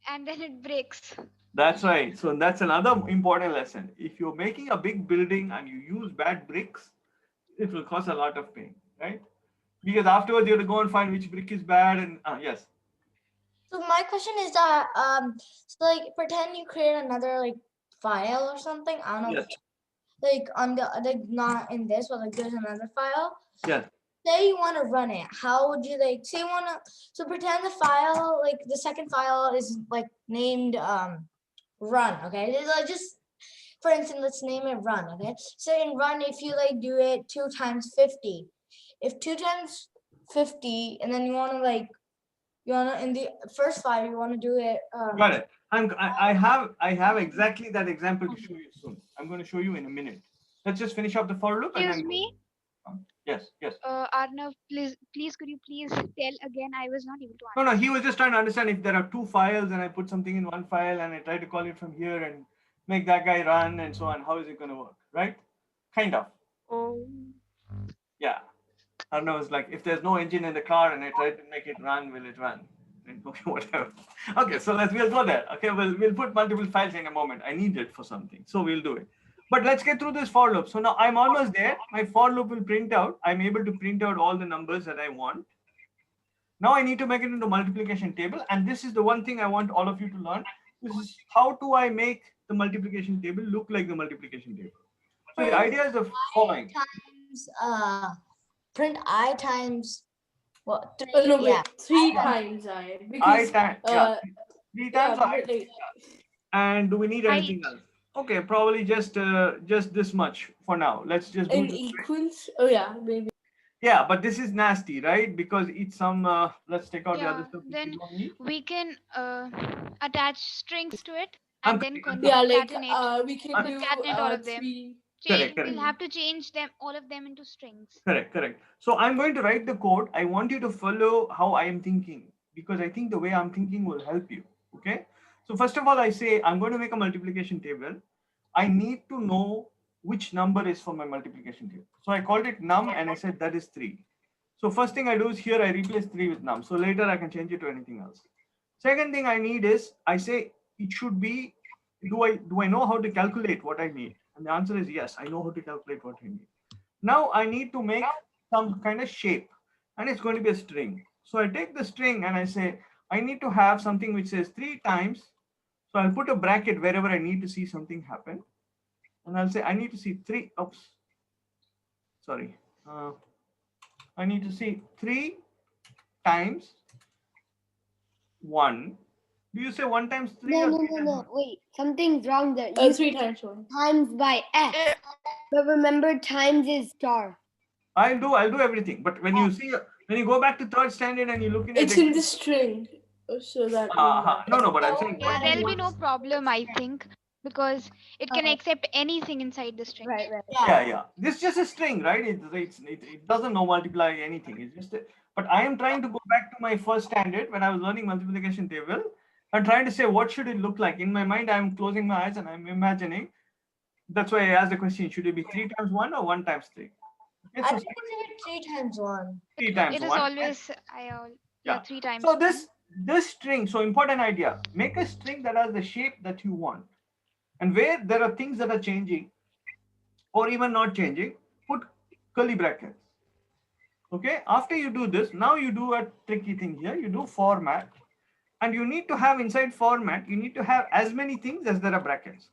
it breaks. That's right. So that's another important lesson. If you're making a big building and you use bad bricks, it will cause a lot of pain, right? Because afterwards you have to go and find which brick is bad. And yes. So my question is that so like pretend you create another like file or something. I don't know. Yes. Like on the not in this, but like there's another file. Yeah. Say you want to run it. How would you like? Say you want to. So pretend the file, like the second file, is like named run. Okay, just for instance, let's name it run. Okay, so in run, if you like do it 2 times 50, if 2 times 50, and then you want to in the first file you want to do it. Got it. I have exactly that example to show you soon. I'm going to show you in a minute. Let's just finish up the for loop. Excuse me. Yes. Arnav, please, could you please tell again? I was not able to No, he was just trying to understand if there are 2 files and I put something in one file and I try to call it from here and make that guy run and so on. How is it going to work, right? Kind of. Oh. Yeah. Arnav was like, if there's no engine in the car and I try to make it run, will it run? Okay, whatever. Okay, so we'll go there. Okay, we'll put multiple files in a moment. I need it for something, so we'll do it. But let's get through this for loop. So now I'm almost there. My for loop will print out. I'm able to print out all the numbers that I want. Now I need to make it into multiplication table. And this is the one thing I want all of you to learn. This is how do I make the multiplication table look like the multiplication table. So the idea is the following. Times print I times what? 3, Oh, no, wait, yeah. 3 times I. Because, 3 times I. like, And do we need anything else? Okay, probably just this much for now. Let's just do in this. equals. Oh yeah, maybe. Yeah, but this is nasty, right? Because it's some let's take out the Yeah, other stuff. then we can attach strings to it. and then Yeah, like concatenate. we can do Concatenate all of them. three. Correct, We'll correct. have to change them, all of them, into strings. Correct, correct. So I'm going to write the code. I want you to follow how I am thinking, because I think the way I'm thinking will help you. Okay. So first of all, I say I'm going to make a multiplication table. I need to know which number is for my multiplication table. So I called it num and I said that is 3. So first thing I do is here I replace 3 with num. So later I can change it to anything else. Second thing I need is I say it should be, do I know how to calculate what I need? And the answer is yes, I know how to calculate what I need. Now I need to make some kind of shape, and it's going to be a string. So I take the string and I say I need to have something which says 3 times. So I'll put a bracket wherever I need to see something happen, and I'll say I need to see 3. Oops, sorry. I need to see 3 times 1. Do you say 1 times 3? No, or no, 3 no, times no. 1? Wait, something's wrong there. 3 times 1. Times by X. But remember, times is star. I'll do everything. But when you see, when you go back to 3rd standard and you look in It's in the string, so that. No, but I'm saying Yeah, there'll be no problem, I think, because it can accept anything inside the string. Right. yeah. This is just a string, right? It doesn't know multiply anything. It's just but I am trying to go back to my 1st standard when I was learning multiplication table. I'm trying to say what should it look like. In my mind, I'm closing my eyes and I'm imagining. That's why I asked the question, should it be 3 times 1 or 1 times 3? Okay, I so think it's 3 times 1. 3 times It is 1. always Yeah. 3 times. So this string, so important idea, make a string that has the shape that you want. And where there are things that are changing or even not changing, put curly brackets. Okay, after you do this, now you do a tricky thing here. You do format, and you need to have inside format, you need to have as many things as there are brackets.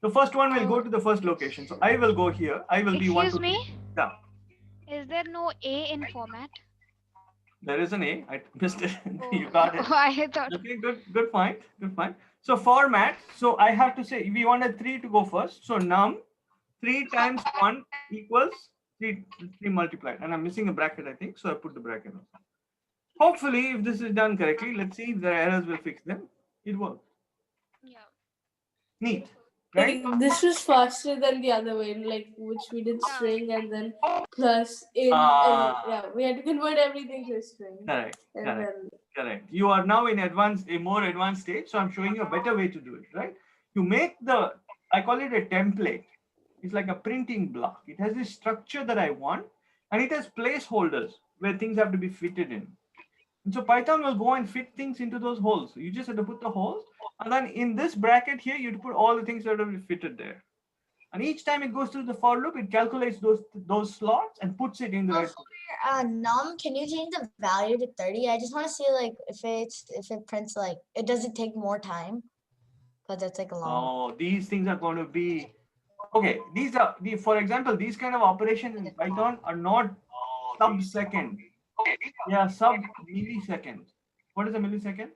The first one will go to the first location. So I will go here. I will be 1, 2, 3. Excuse me? Yeah. Is there no A in format? There is an A. I missed it. You got it. Oh, I thought. Okay, good point. Good point. So format. So I have to say we wanted 3 to go first. So num 3 times 1 equals 3 multiplied. And I'm missing a bracket, I think. So I put the bracket on. Hopefully, if this is done correctly, let's see if the errors will fix them. It works. Yeah. Neat. Right? Like, this was faster than the other way, like which we did string and then plus in. Yeah, we had to convert everything to a string. Correct. And Correct. then, Correct. You are now in a more advanced stage. So I'm showing you a better way to do it, right? You make I call it a template. It's like a printing block. It has this structure that I want, and it has placeholders where things have to be fitted in. And so Python will go and fit things into those holes. So you just have to put the holes, and then in this bracket here, you put all the things that will be fitted there. And each time it goes through the for loop, it calculates those slots and puts it in the right. Num, can you change the value to 30? I just want to see like if it prints like does it take more time? Because it's like a long. Oh, these things are going to be okay. These are for example, these kind of operations in Python are not sub-second. Yeah, sub-millisecond. What is a millisecond?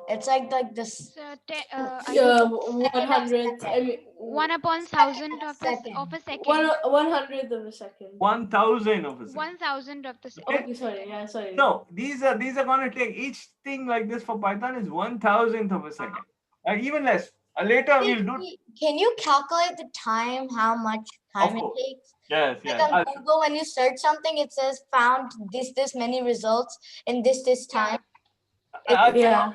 It's like this. 100th. I mean, 1/1000 of a second. 100th of a second. 1,000 of a second. 1,000 of the second. Okay, sorry. Yeah, sorry. No, these are going to take each thing like this for Python is 1,000th of a second. Even less. Later we'll do. Can you calculate the time? How much time it takes? Yes, Like yes. on Google, when you search something, it says found this many results in this time. Yeah.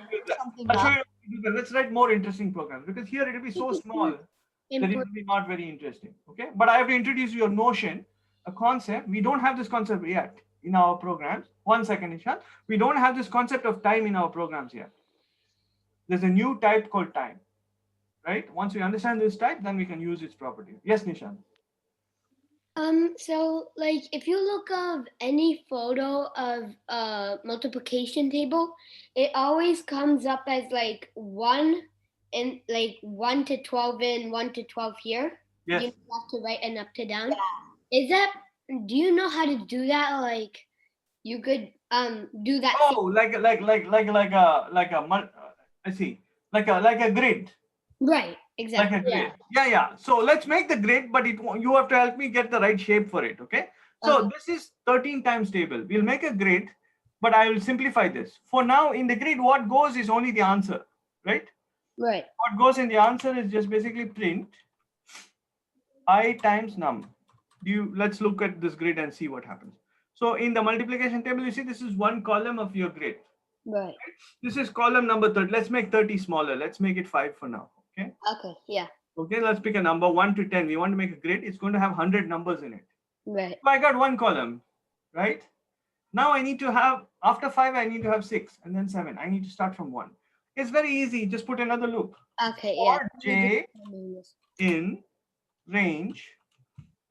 Let's write more interesting programs, because here it will be so small that it will be not very interesting. Okay, but I have to introduce you a notion, a concept. We don't have this concept yet in our programs. 1 second, Nishan. We don't have this concept of time in our programs yet. There's a new type called time. Right? Once we understand this type, then we can use its property. Yes, Nishan. So like if you look up any photo of a multiplication table, it always comes up as like 1 and like 1 to 12 in, 1 to 12 here. Yes. You have to write an up to down. Is that, do you know how to do that? Like you could do that. Oh, like a I see. Like a grid. Right, exactly. Like a grid. Yeah. So let's make the grid, but you have to help me get the right shape for it. Okay. So this is 13 times table. We'll make a grid, but I will simplify this. For now, in the grid, what goes is only the answer, right? Right. What goes in the answer is just basically print I times num. Let's look at this grid and see what happens. So in the multiplication table, you see this is one column of your grid. Right. This is column number 30. Let's make 30 smaller. Let's make it 5 for now. Okay. Okay. Yeah. Okay. Let's pick a number 1 to 10. We want to make a grid. It's going to have 100 numbers in it. Right. So I got one column, right? Now I need to have, after 5, I need to have 6 and then 7. I need to start from 1. It's very easy. Just put another loop. Okay. Yeah. For j in range,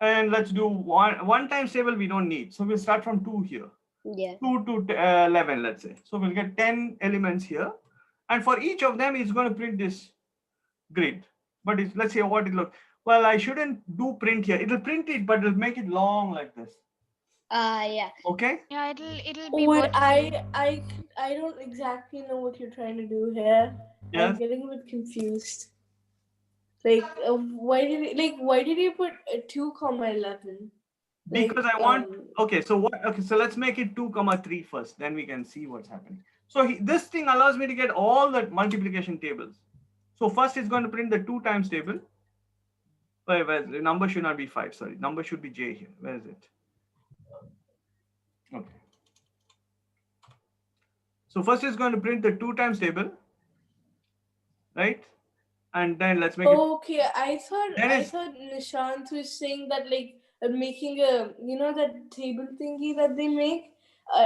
and let's do one times table we don't need. So we'll start from 2 here. Yeah. 2 to 11, let's say. So we'll get 10 elements here. And for each of them, it's going to print this grid. But let's say what it looks. Well, I shouldn't do print here. It'll print it, but it'll make it long like this. Yeah. Okay. Yeah, it'll be What vertical. I don't exactly know what you're trying to do here. Yes. I'm getting a bit confused. Like, why did you put 2,11? Because I want, okay, so what, okay, so let's make it 2,3 first, then we can see what's happening. So this thing allows me to get all the multiplication tables. So first it's going to print the 2 times table. Where the number should not be 5, sorry, number should be j here. Where is it? Okay. So first it's going to print the 2 times table, right? And then let's make okay, I thought Nishant was saying that like making a that table thingy that they make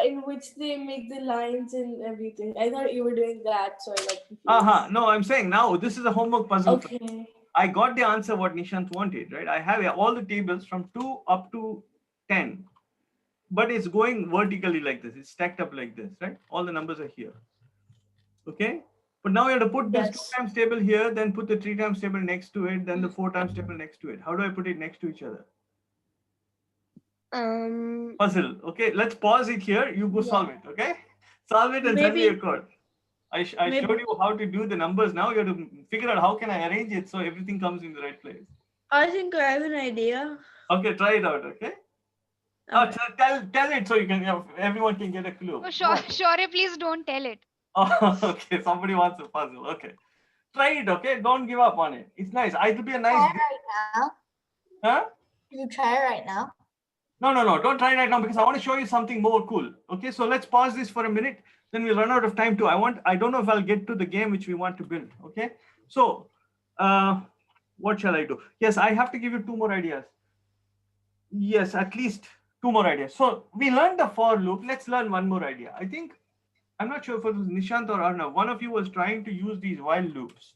in which they make the lines and everything. I thought you were doing that, so I got confused. No, I'm saying now this is a homework puzzle. Okay. I got the answer what Nishant wanted, right? I have all the tables from 2 up to 10, but it's going vertically like this. It's stacked up like this, right? All the numbers are here. Okay. But now you have to put this 2 times table here, then put the 3 times table next to it, then the 4 times table next to it. How do I put it next to each other? Puzzle. Okay, let's pause it here. You go solve it. Okay, solve it and send me a code. I showed you how to do the numbers. Now you have to figure out how can I arrange it so everything comes in the right place. I think I have an idea. Okay, try it out. Okay. Tell it so you can everyone can get a clue. Oh, sure, please don't tell it. Oh, okay. Somebody wants a puzzle. Okay, try it. Okay, don't give up on it. It's nice. It'll be a nice. Try right now. Huh? You try it right now. No. Don't try right now because I want to show you something more cool. Okay, so let's pause this for a minute. Then we'll run out of time too. I don't know if I'll get to the game which we want to build. Okay, so what shall I do? Yes, I have to give you 2 more ideas. Yes, at least 2 more ideas. So we learned the for loop. Let's learn one more idea. I think, I'm not sure if it was Nishant or Arnav. One of you was trying to use these while loops.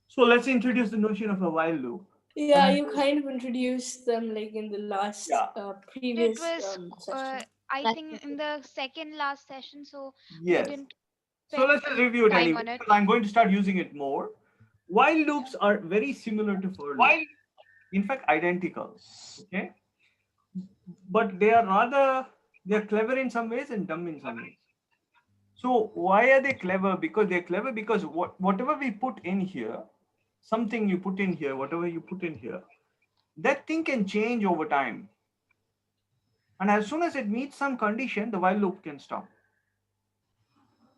So let's introduce the notion of a while loop. Yeah, you kind of introduced them like in the last previous It was session. I think in the second last session, so yes. we didn't So let's just review it time anyway. on it. I'm going to start using it more. While loops are very similar to for loops. In fact, identical. Okay, but they are clever in some ways and dumb in some ways. So why are they clever? Because they're clever because whatever we put in here, something you put in here, whatever you put in here, that thing can change over time. And as soon as it meets some condition, the while loop can stop.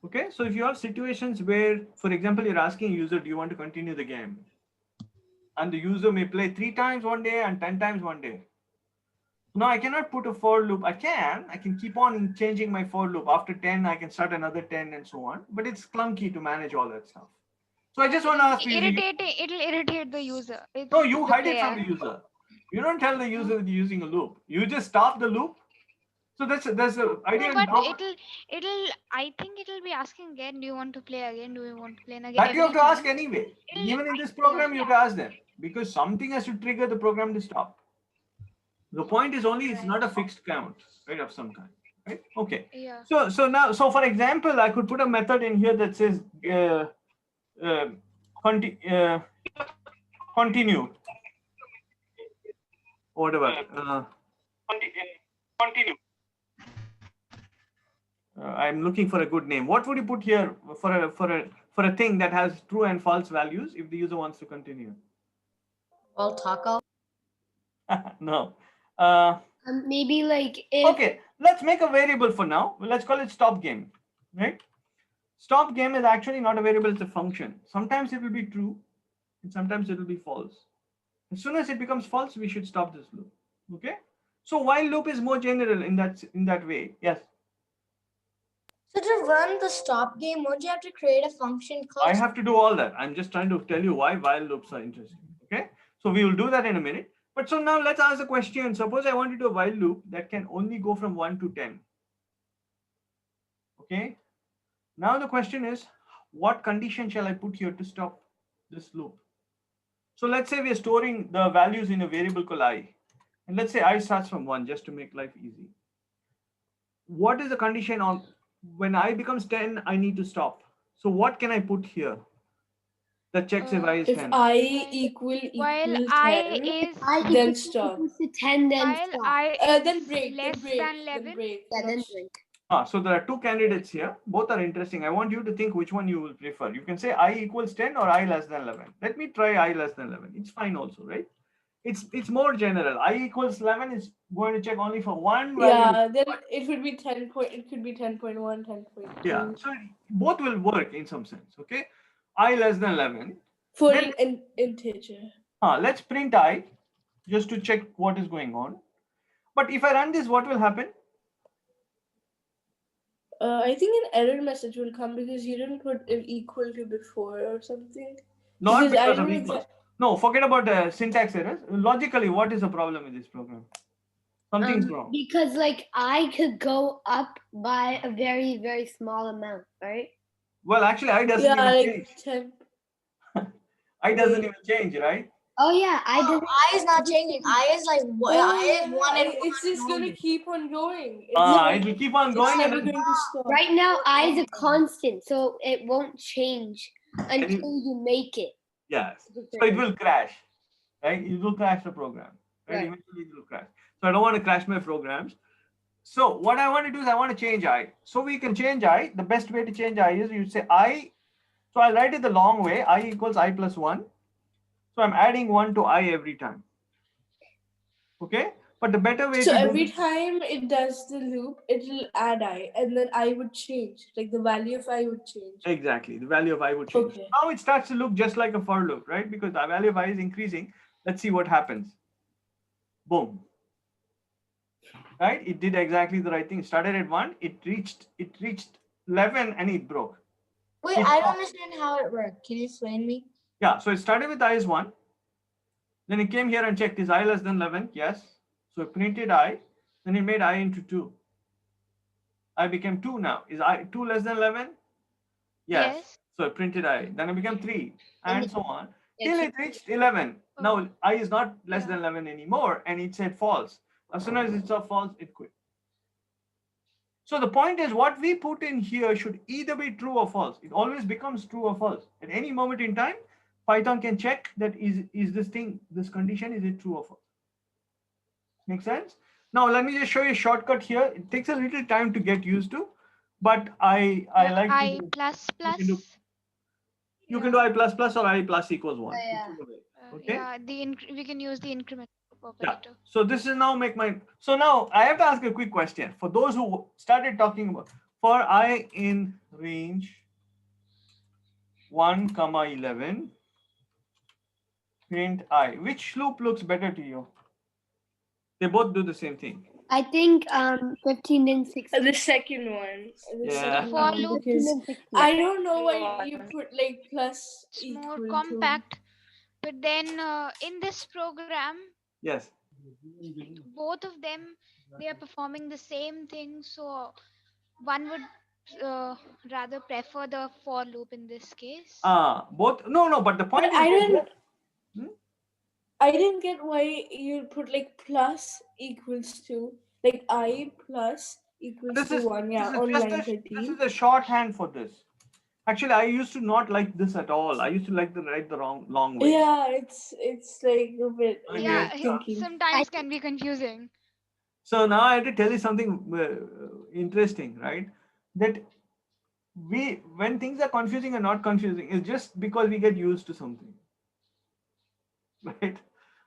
Okay, so if you have situations where, for example, you're asking a user, do you want to continue the game? And the user may play 3 times one day and 10 times one day. Now I cannot put a for loop. I can keep on changing my for loop. After 10, I can start another 10 and so on. But it's clunky to manage all that stuff. So I just want to ask you. It'll irritate the user. No, you hide it from the user. You don't tell the user that you're using a loop. You just stop the loop. So that's the idea. No, but I think it'll be asking again, do you want to play again? Do you want to play again? That you have to ask anyway. Even in this program, you have to ask them. Because something has to trigger the program to stop. The point is only it's not a fixed count, right, of some kind, right? Okay. Yeah. So for example, I could put a method in here that says continue. Whatever. Continue. I'm looking for a good name. What would you put here for a thing that has true and false values if the user wants to continue? Well, taco. No. Maybe like if. Okay, let's make a variable for now. Let's call it stop game, right? Stop game is actually not a variable, it's a function. Sometimes it will be true and sometimes it will be false. As soon as it becomes false, we should stop this loop. Okay. So while loop is more general in that way. Yes. So to run the stop game, won't you have to create a function called? I have to do all that. I'm just trying to tell you why while loops are interesting. Okay. So we will do that in a minute. But so now let's ask the question. Suppose I want to do a while loop that can only go from 1 to 10. Okay. Now the question is, what condition shall I put here to stop this loop? So let's say we are storing the values in a variable called I. And let's say I starts from 1 just to make life easy. What is the condition on when I becomes 10, I need to stop. So what can I put here that checks if I is 10? If I equal While 10, I is then stop. To 10, then while stop. I Then is break. less Then break. than Then 11. break. Yeah, then not- break. So there are two candidates here. Both are interesting. I want you to think which one you will prefer. You can say I equals 10 or I less than 11. Let me try I less than 11. It's fine also, right? It's more general. I equals 11 is going to check only for one value. Yeah, then it would be 10 point. It could be 10.1, 10.2. Yeah, so both will work in some sense. Okay, I less than 11. Full Then- integer. Let's print I just to check what is going on. But if I run this, what will happen? I think an error message will come because you didn't put it equal to before or something. Not Because I because of don't equals. exact- No, forget about the syntax errors. Logically, what is the problem with this program? Something's wrong. Because like I could go up by a very, very small amount, right? Well, actually, I doesn't Yeah, even like change. 10. I doesn't even change, right? Oh yeah, I Oh, did. I is not changing. I is like what? I is one and It's one just gonna only. keep on going. It will keep on It's going. never And going to stop. Right now, I is a constant, so it won't change And until you make it. yes, so it will crash, right? It will crash the program, right? Right. Eventually it will crash. So I don't want to crash my programs. So what I want to do is I want to change I. So we can change I. The best way to change I is you say I. So I'll write it the long way. I equals I plus 1. So I'm adding 1 to I every time. Okay. But the better way So to every do this, time it does the loop, it will add I, and then I would change. Like the value of I would change. exactly, the value of I would change. Okay. Now it starts to look just like a for loop, right? Because the value of I is increasing. Let's see what happens. Boom. Right? It did exactly the right thing. It started at 1, it reached 11 and it broke. Wait, I don't understand how it worked. Can you explain me? Yeah, so it started with I is 1. Then it came here and checked, is I less than 11? Yes. So it printed I. Then it made I into 2. I became 2 now. Is I 2 less than 11? Yes. Yes. So it printed I. Then it became 3 and so on. Yeah, Till it reached 11. Oh. Now I is not less Yeah. than 11 anymore. And it said false. As soon as it saw false, it quit. So the point is what we put in here should either be true or false. It always becomes true or false. At any moment in time, Python can check that is this condition, is it true or false? Make sense? Now let me just show you a shortcut here. It takes a little time to get used to, but I like I to do, plus plus. can do- you can do I plus plus or I plus equals 1. Yeah. Whichever way. Okay. Yeah, we can use the increment Yeah. operator. So this is now make my, so now I have to ask a quick question for those who started talking about for I in range 1, 11, print I. Which loop looks better to you? They both do the same thing. I think 15 and 16. The second one. The Yeah. second For one, loop, 15 because and 16. I don't know why you put like plus it's equal more to. compact. But then in this program, Yes. both of them, they are performing the same thing. So one would rather prefer the for loop in this case. Both. No, but the point But is I they didn't. both- I didn't get why you put like plus equals to, like I plus equals This to is 1. Yeah, this is on just line this 13. is a shorthand for this. Actually, I used to not like this at all. I used to like to write the long way. Yeah, it's like a bit Okay. Yeah, thinking. sometimes can be confusing. So now I have to tell you something interesting, right? That when things are confusing or not confusing, is just because we get used to something, right?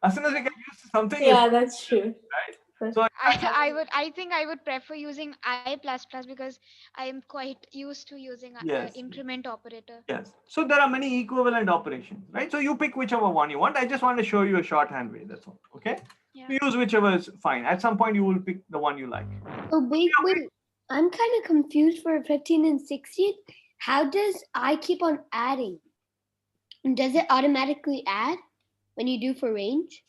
As soon as we get used to something, Yeah, that's true. right? So I think I would prefer using I++ because I am quite used to using yes, increment operator. yes. So there are many equivalent operations, right? So you pick whichever one you want. I just want to show you a shorthand way. That's all. Okay. Yeah. You use whichever is fine. At some point, you will pick the one you like. So wait, I'm kind of confused for 15 and 16. How does I keep on adding? And does it automatically add when you do for range?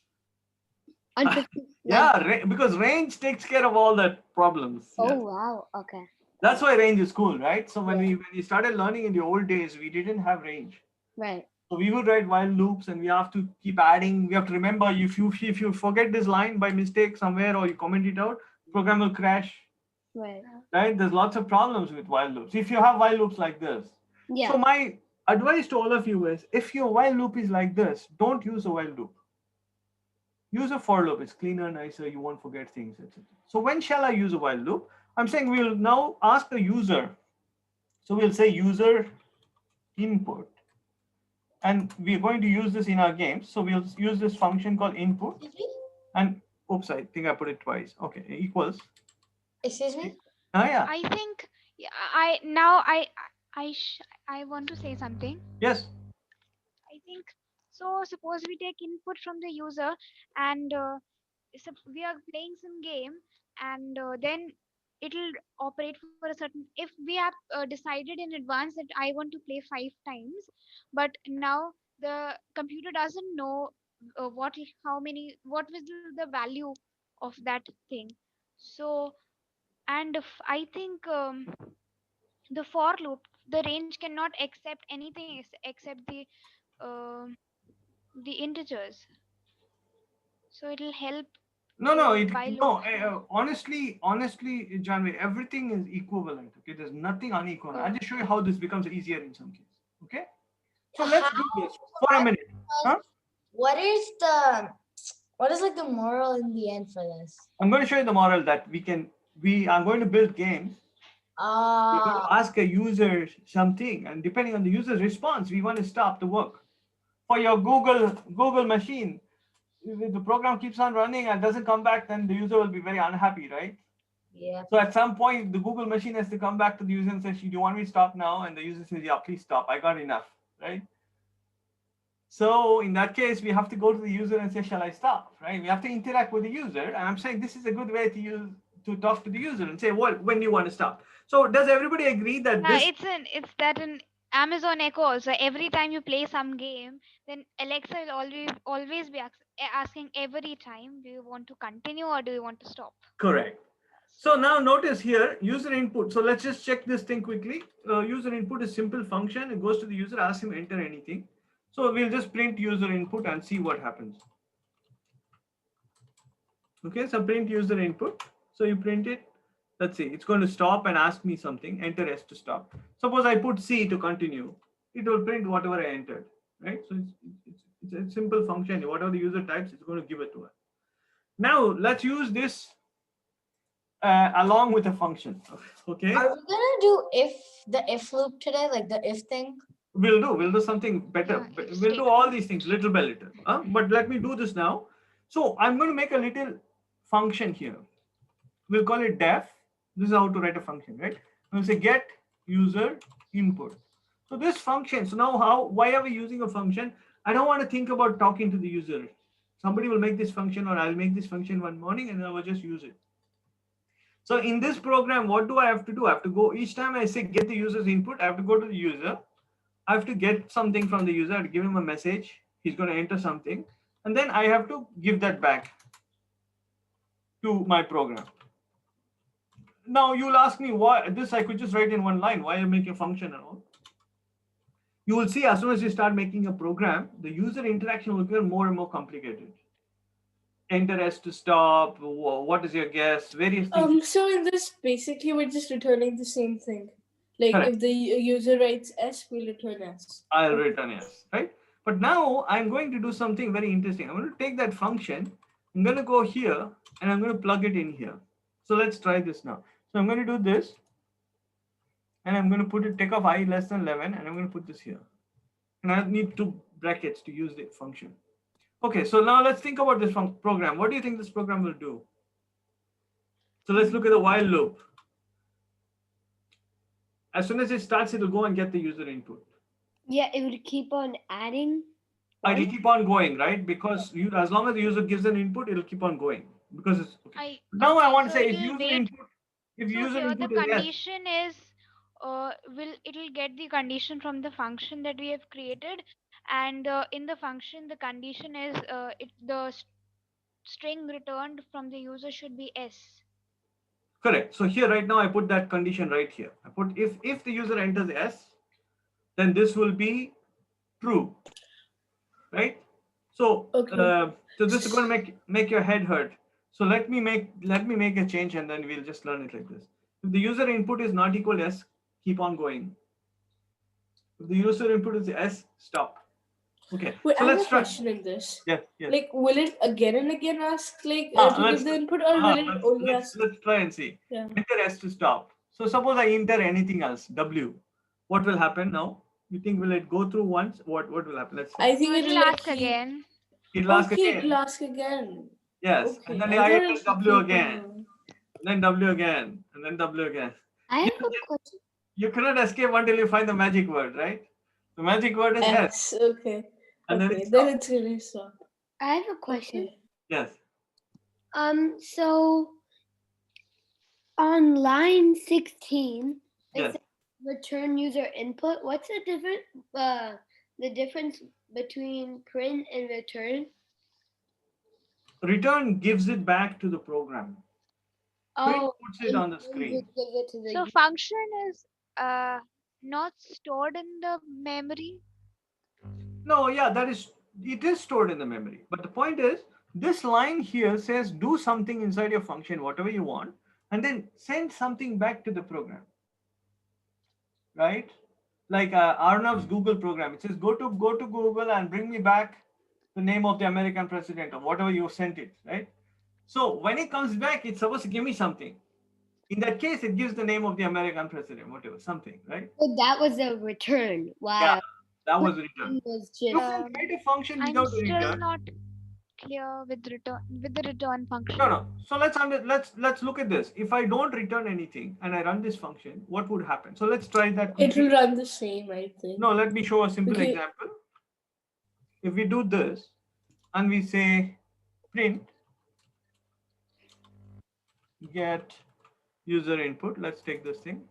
On 15, Yeah, because range takes care of all the problems. Oh, Yes. wow. Okay. That's why range is cool, right? So when we started learning in the old days, we didn't have range. Right. So we would write while loops, and we have to keep adding. We have to remember if you forget this line by mistake somewhere or you comment it out, the program will crash. Right. Right? There's lots of problems with while loops. If you have while loops like this. Yeah. So my advice to all of you is, if your while loop is like this, don't use a while loop. Use a for loop. It's cleaner, nicer. You won't forget things, etc. So when shall I use a while loop? I'm saying we'll now ask the user. So we'll say user input. And we're going to use this in our games. So we'll use this function called input. And oops, I think I put it twice. Okay, equals. Excuse me? Yeah. I think I want to say something. Yes. I think so. Suppose we take input from the user, and we are playing some game, and then it'll operate for a certain. If we have decided in advance that I want to play 5 times, but now the computer doesn't know what was the value of that thing. So, and I think the for loop, the range cannot accept anything except um the integers. So it'll help the while loop. Honestly, Janvi, everything is equivalent. Okay, there's nothing unequal. I'll just show you how this becomes easier in some cases. Okay, so let's do this for a minute. Huh? What is like the moral in the end for this? I'm going to show you the moral that I'm going to build games. We're going to ask a user something, and depending on the user's response, we want to stop the work. For your Google machine, if the program keeps on running and doesn't come back, then the user will be very unhappy, right? Yeah. So at some point, the Google machine has to come back to the user and say, "Do you want me to stop now?" And the user says, "Yeah, please stop. I got enough," right? So in that case, we have to go to the user and say, "Shall I stop?" Right? We have to interact with the user, and I'm saying this is a good way to talk to the user and say, when do you want to stop?" So does everybody agree that this? It's that in Amazon Echo also. Every time you play some game, then Alexa will always be asking every time, do you want to continue or do you want to stop? Correct. So now notice here, user input. So let's just check this thing quickly. User input is simple function. It goes to the user, asks him enter anything. So we'll just print user input and see what happens. Okay, so print user input. So you print it. Let's see, it's going to stop and ask me something. Enter S to stop. Suppose I put C to continue. It will print whatever I entered, right? So it's a simple function. Whatever the user types, it's going to give it to us. Now let's use this along with a function. Okay. Are we gonna do the if loop today, like the if thing? We'll do something better. Yeah, We'll do all these things little by little. But let me do this now. So I'm going to make a little function here. We'll call it def. This is how to write a function, right? We'll say get user input. So this function. So now why are we using a function? I don't want to think about talking to the user. Somebody will make this function, or I'll make this function one morning and I will just use it. So in this program, what do I have to do? I have to go each time I say get the user's input, I have to go to the user. I have to get something from the user. I have to give him a message. He's going to enter something. And then I have to give that back to my program. Now you'll ask me why this I could just write in one line. Why I make a function and all? You will see as soon as you start making a program, the user interaction will get more and more complicated. Enter S to stop. What is your guess? Various things. So in this, basically, we're just returning the same thing. Like Correct. If the user writes S, we'll return S. I'll return S, right? But now I'm going to do something very interesting. I'm going to take that function. I'm going to go here and I'm going to plug it in here. So let's try this now. So I'm going to do this. And I'm going to take off I less than 11 and I'm going to put this here. And I need 2 brackets to use the function. Okay, so now let's think about this program. What do you think this program will do? So let's look at the while loop. As soon as it starts, it will go and get the user input. Yeah, it would keep on adding. It will keep on going, right? Because as long as the user gives an input, it will keep on going. Because it's okay. Now I want to say if user input, so here the condition is it'll get the condition from the function that we have created, and in the function the condition is the string returned from the user should be S. Correct. So here right now I put that condition right here. I put if the user enters S, then this will be true, right? So so this is going to make your head hurt. So let me make a change and then we'll just learn it like this. If the user input is not equal to S, keep on going. If the user input is S, stop. Okay. Wait, so I have let's a try. question in this. Yeah. Like, will it again and again ask to give the input, or will it only ask? Let's try and see. Yeah. Enter S to stop. So suppose I enter anything else, W. What will happen now? You think will it go through once? What will happen? Let's see. I think it'll ask again. It'll ask again. It'll ask again. Yes. Okay. And then I enter W again. And then W again. And then W again. I have a question. You cannot escape until you find the magic word, right? The magic word is S. Okay. And then it's really stop. I have a question. Okay. Yes. So on line 16, Yes. Return user input. What's the difference between print and return? Return gives it back to the program. Print puts it on the screen. So function is not stored in the memory. No, yeah, it is stored in the memory. But the point is, this line here says do something inside your function, whatever you want, and then send something back to the program. Right? Like Arnav's Google program. It says go to Google and bring me back the name of the American president or whatever you sent it, right? So when it comes back, it's supposed to give me something. In that case, it gives the name of the American president, whatever, something, right? So that was a return. Wow. Yeah, that was a return. Was just, you can write a function I'm without a still return. not clear with the return function. No. So let's look at this. If I don't return anything and I run this function, what would happen? So let's try that. It will run the same, I think. No, let me show a simple example. If we do this and we say print get user input, let's take this thing.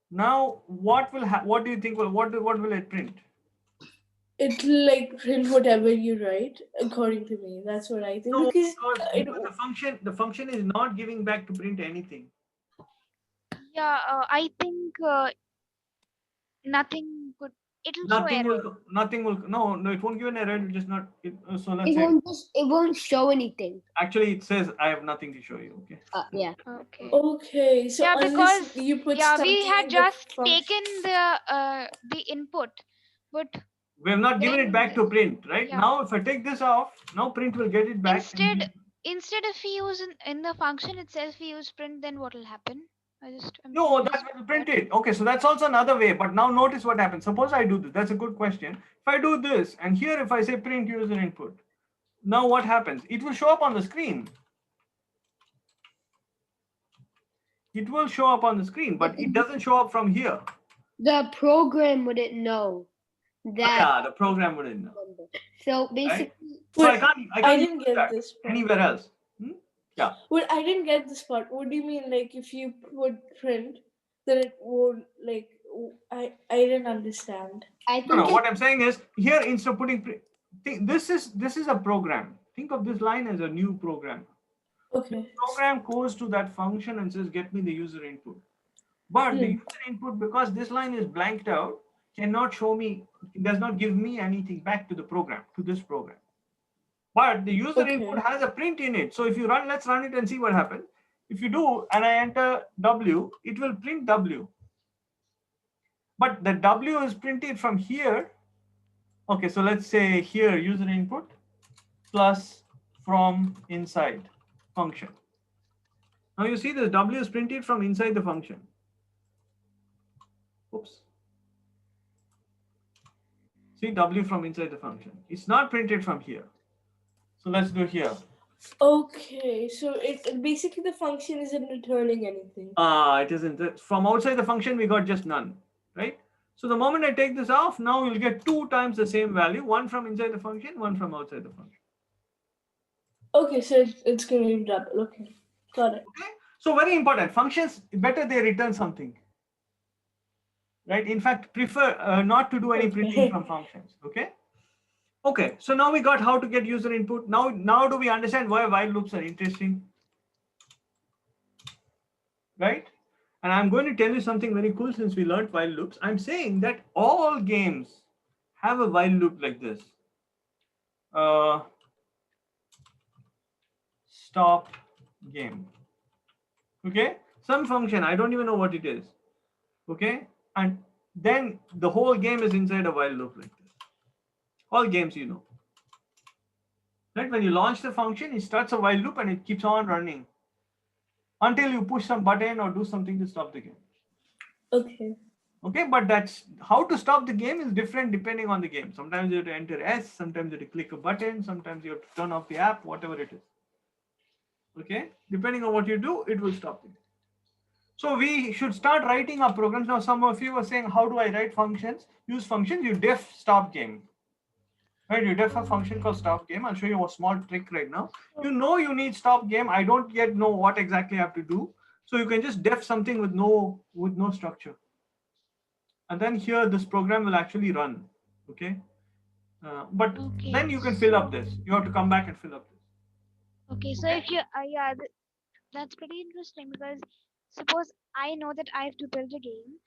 Now, what do you think? What will it print? It'll like print whatever you write, according to me. That's what I think. No, because the function is not giving back to print anything. Yeah, I think nothing could. It'll show error. Nothing will. No, it won't give an error. It just not. So let's it say. It won't show anything. Actually, it says I have nothing to show you. Okay. Yeah. Okay. Okay. So yeah, because you put we had just taken the input, but we have not given it back to print, right? Yeah. Now, if I take this off, now print will get it back. Instead if we use in the function itself, we use print, then what will happen? No, that will print it. Okay, so that's also another way. But now notice what happens. Suppose I do this. That's a good question. If I do this, and here if I say print user input, now what happens? It will show up on the screen. It will show up on the screen, but it doesn't show up from here. The program wouldn't know that. Yeah, the program wouldn't know. So basically, right? So I didn't get this part. Anywhere else. Yeah. Well, I didn't get this part. What do you mean? Like if you put print, then it won't like. I didn't understand. I think no. What I'm saying is here instead of putting print, this is a program. Think of this line as a new program. Okay. The program goes to that function and says, "Get me the user input." But the user input, because this line is blanked out, cannot show me. It does not give me anything back to the program, to this program. But the user input has a print in it. So if you run, let's run it and see what happens. If you do, and I enter W, it will print W. But the W is printed from here. Okay, so let's say here user input plus from inside function. Now you see this W is printed from inside the function. Oops. See W from inside the function. It's not printed from here. So let's do here. Okay, so it basically the function isn't returning anything. It isn't. From outside the function, we got just none, right? So the moment I take this off, now you'll get 2 times the same value, one from inside the function, one from outside the function. Okay, so it's going to be double. Okay, got it. Okay, so very important. Functions, better they return something, right? In fact, prefer not to do any printing from functions. Okay. Okay, so now we got how to get user input. Now do we understand why while loops are interesting? Right? And I'm going to tell you something very cool since we learned while loops. I'm saying that all games have a while loop like this. Stop game. Okay, some function, I don't even know what it is. Okay, and then the whole game is inside a while loop like this. All games, you know. Right? When you launch the function, it starts a while loop and it keeps on running until you push some button or do something to stop the game. Okay. Okay, but that's how to stop the game is different depending on the game. Sometimes you have to enter S, sometimes you have to click a button, sometimes you have to turn off the app, whatever it is. Okay, depending on what you do, it will stop the game. So we should start writing our programs. Now, some of you were saying, how do I write functions? Use functions, you def stop game. Right, you def a function called stop game. I'll show you a small trick right now. You know you need stop game. I don't yet know what exactly I have to do. So you can just def something with no structure. And then here this program will actually run. Okay. But Okay, then you can fill up this. You have to come back and fill up this. okay. So if you, yeah, that's pretty interesting because suppose I know that I have to build a game,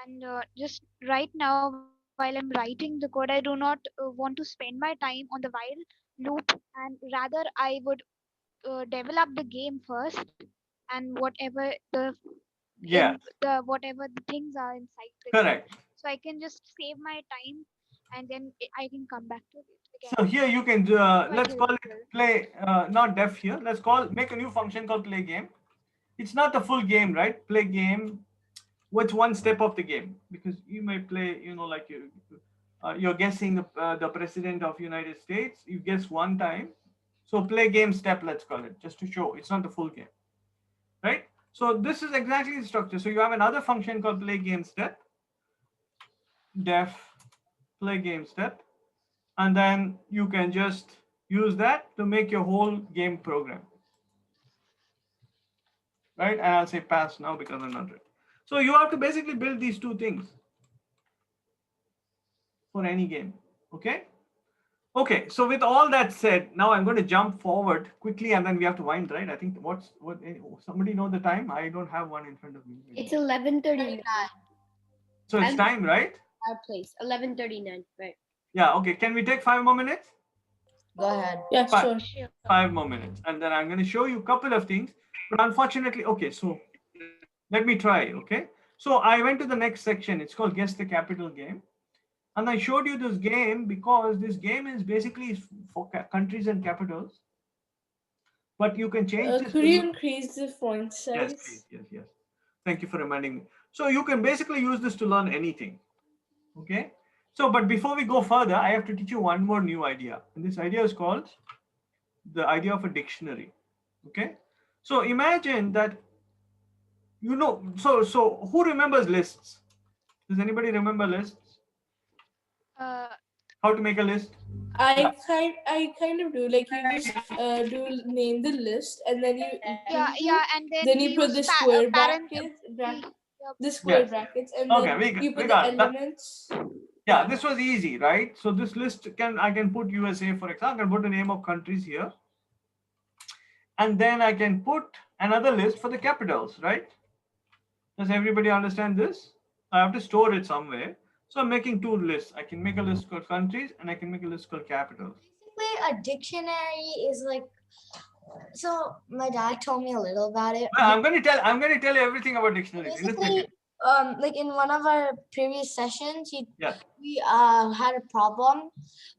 and just right now while I'm writing the code, I do not want to spend my time on the while loop, and rather I would develop the game first, and Yeah, whatever the things are inside the game, correct. so I can just save my time, and then I can come back to it again. So here you can Quite let's call it helpful. play, not def here. Let's make a new function called play game. It's not the full game, right? Play game. What's one step of the game? Because you may play, like you're guessing the president of United States. You guess one time. So play game step, let's call it, just to show it's not the full game, right? So this is exactly the structure. So you have another function called play game step, def play game step, and then you can just use that to make your whole game program, right? And I'll say pass now because I'm not ready. So you have to basically build these two things for any game. Okay, so with all that said, now I'm going to jump forward quickly and then we have to wind, right? I think somebody know the time? I don't have one in front of me. It's 11:39. So it's time, right? Our place 11:39, right? Yeah, okay. Can we take 5 more minutes? Go ahead. Yeah, Fine. sure. 5 more minutes. And then I'm going to show you a couple of things. But unfortunately, okay, so let me try, okay? So I went to the next section. It's called Guess the Capital Game. And I showed you this game because this game is basically for countries and capitals. But you can change this. Could you increase the font size? Yes, please. Yes. Thank you for reminding me. So you can basically use this to learn anything. Okay. So, but before we go further, I have to teach you one more new idea. And this idea is called the idea of a dictionary. Okay. So imagine that, so who remembers lists? Does anybody remember lists? How to make a list? I kind of do. Like you just name the list and then you And then you put the square brackets, Yes. brackets, and Okay, then you put the got it. elements. Yeah, this was easy, right? So this list I can put USA, for example. I can put the name of countries here. And then I can put another list for the capitals, right? Does everybody understand this? I have to store it somewhere. So I'm making two lists. I can make a list called countries and I can make a list called capitals. Basically, a dictionary is like, so my dad told me a little about it. I'm going to tell you everything about dictionaries. Basically, like in one of our previous sessions, we had a problem,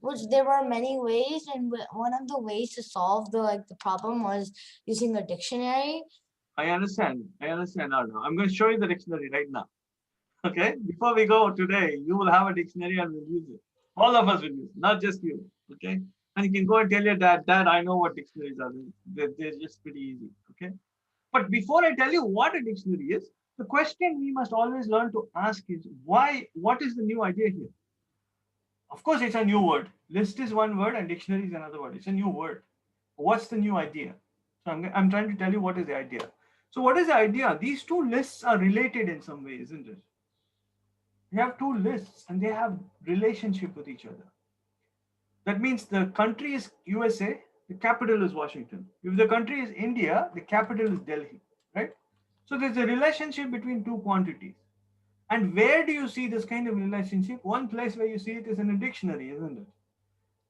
which there were many ways, and one of the ways to solve the problem was using a dictionary. I understand now. I'm going to show you the dictionary right now. Okay, before we go today, you will have a dictionary and we'll use it. All of us will use it, not just you. Okay, And you can go and tell your dad, Dad, I know what dictionaries are. They're just pretty easy. Okay. But before I tell you what a dictionary is, the question we must always learn to ask is why, what is the new idea here? Of course, it's a new word. List is one word and dictionary is another word. It's a new word. What's the new idea? So I'm trying to tell you what is the idea. So what is the idea? These two lists are related in some way, isn't it? You have two lists and they have relationship with each other. That means the country is USA, the capital is Washington. If the country is India, the capital is Delhi, right? So there's a relationship between two quantities. And where do you see this kind of relationship? One place where you see it is in a dictionary, isn't it?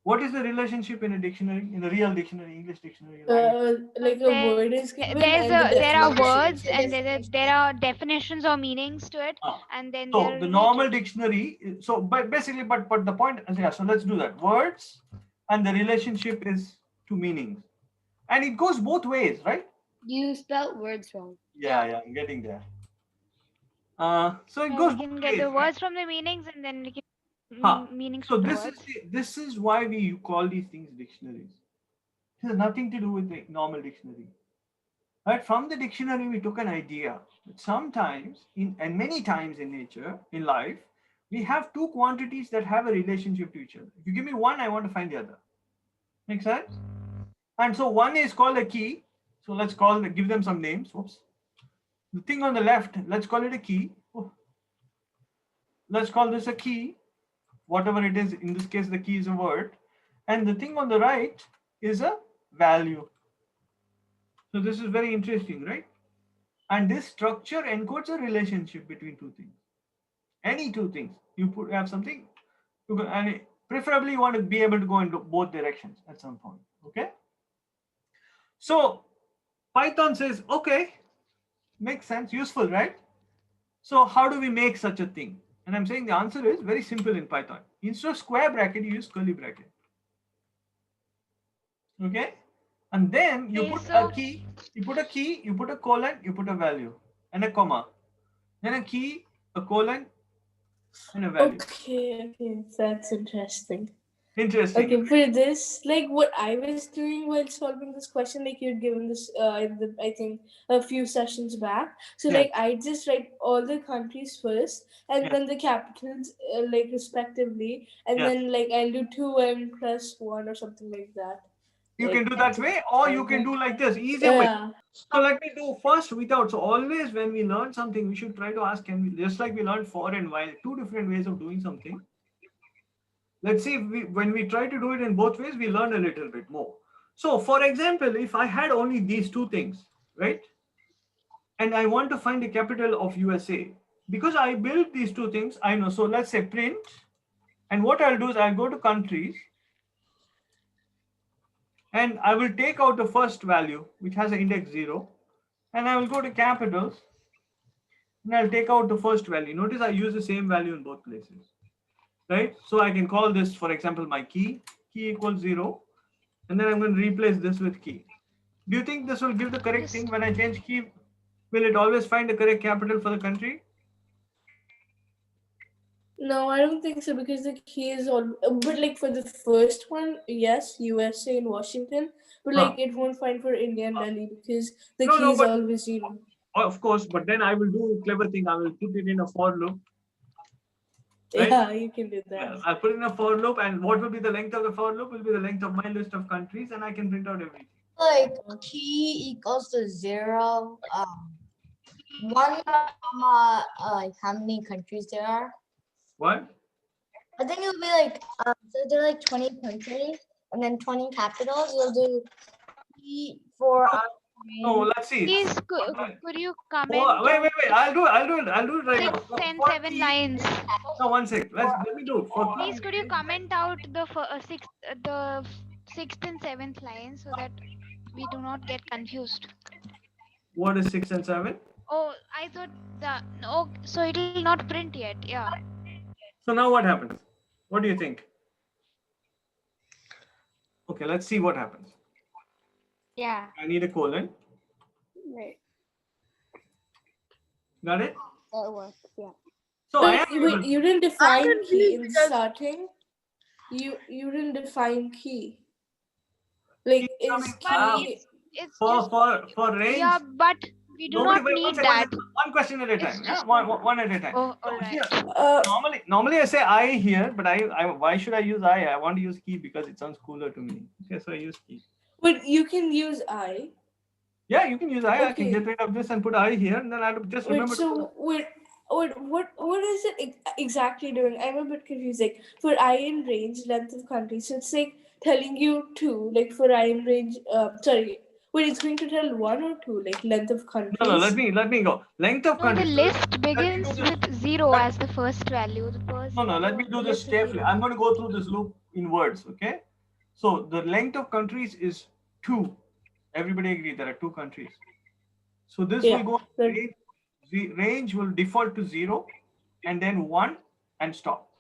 What is the relationship in a dictionary, in a real dictionary, English dictionary? Like a word is given and the There are definition is words and given. there are definitions or meanings to it, and then So they're the normal related. dictionary, so but basically, but the point, yeah, so let's do that. Words and the relationship is to meanings. And it goes both ways, right? You spelled words wrong. Yeah, I'm getting there. So it Yeah, goes we can both get ways, the right? words from the meanings, and then we can Huh. meanings So from the this is words. this is why we call these things dictionaries. It has nothing to do with the normal dictionary. Right? From the dictionary, we took an idea. But sometimes, and many times in nature, in life, we have two quantities that have a relationship to each other. If you give me one, I want to find the other. Make sense? And so one is called a key. So let's give them some names. Whoops. The thing on the left, let's call it a key. Oh. Let's call this a key. Whatever it is, in this case, the key is a word. And the thing on the right is a value. So this is very interesting, right? And this structure encodes a relationship between two things. Any two things. You have something, and preferably you want to be able to go into both directions at some point. Okay. So Python says, okay, makes sense, useful, right? So how do we make such a thing? And I'm saying the answer is very simple in Python. Instead of square bracket, you use curly bracket. Okay. And then you Okay, put so a key, you put a colon, you put a value and a comma. Then a key, a colon, and a value. Okay, that's interesting. Interesting. Okay, for this, like what I was doing while solving this question, like you'd given this, I think a few sessions back. So Yeah. like I just write all the countries first, and Yeah. then the capitals, like respectively, and Yeah. then like I'll do 2n plus 1 or something like that. You Like, can do that way, or you can do like this, easier way. yeah. So let me do first without. So always when we learn something, we should try to ask, can we, just like we learned for and while, two different ways of doing something. Let's see if when we try to do it in both ways, we learn a little bit more. So for example, if I had only these two things, right? And I want to find the capital of USA, because I built these two things, I know. So let's say print, and what I'll do is I'll go to countries, and I will take out the first value, which has an index 0, and I will go to capitals, and I'll take out the first value. Notice I use the same value in both places, right? So I can call this, for example, my key equals 0, and then I'm going to replace this with key. Do you think this will give the correct thing when I change key? Will it always find the correct capital for the country? No, I don't think so, because the key is all. But like for the first one, yes, USA and Washington. But like it won't find for India and Delhi, because the key is always 0. Of course, but then I will do a clever thing. I will put it in a for loop. Right? Yeah, you can do that. Yeah, I'll put in a for loop, and what will be the length of the for loop? Will be the length of my list of countries, and I can print out everything. Like key equals to 0. 1 comma like how many countries there are? What? I think it'll be like so there are like 20 countries and then 20 capitals. You'll do key for No, let's see. please could you comment? Oh, wait. I'll do it right now. 6 and 7 lines. No, 1 sec. Let me do it. Please could you comment out the sixth and seventh line so that we do not get confused. What is 6 and 7? Oh, I thought that. No, so it will not print yet. Yeah. So now what happens? What do you think? Okay, let's see what happens. Yeah. I need a colon. Right. Got it? That works. Yeah. So Wait, you didn't define key in starting. You didn't define key. Like is But key. it's just for range. yeah, but we do not Wait, need that. one question at a time. It's Yeah, just one at a time. oh, So all right. here, normally I say I here, but why should I use I? I want to use key because it sounds cooler to me. Okay, so I use key. But you can use I. Yeah, you can use I. Okay. I can get rid of this and put I here, and then I just remember. So what is it exactly doing? I'm a bit confused. Like for I in range, length of country, so it's like telling you two. Like for I in range, sorry. Wait, it's going to tell one or two, like length of countries. No, let me go. Length of No, the countries. list begins with 0 as the first value. The first No, let me do this carefully. I'm going to go through this loop in words, okay? So the length of countries is 2. Everybody agree there are 2 countries. So this will go range will default to 0 and then 1 and stop.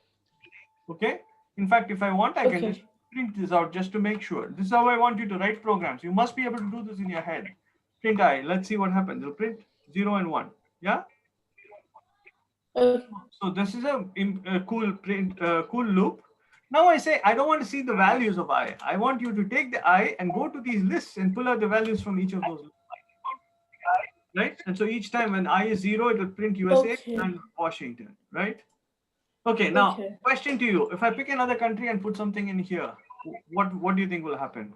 Okay? In fact, if I want, I can just print this out just to make sure. This is how I want you to write programs. You must be able to do this in your head. Print I. Let's see what happens. It'll print 0 and 1. Yeah? So this is a cool loop. Now I say I don't want to see the values of I. I want you to take the I and go to these lists and pull out the values from each of those lists. Right? And so each time when I is 0, it will print USA and Washington. Right? Okay. Now question to you: if I pick another country and put something in here, what do you think will happen?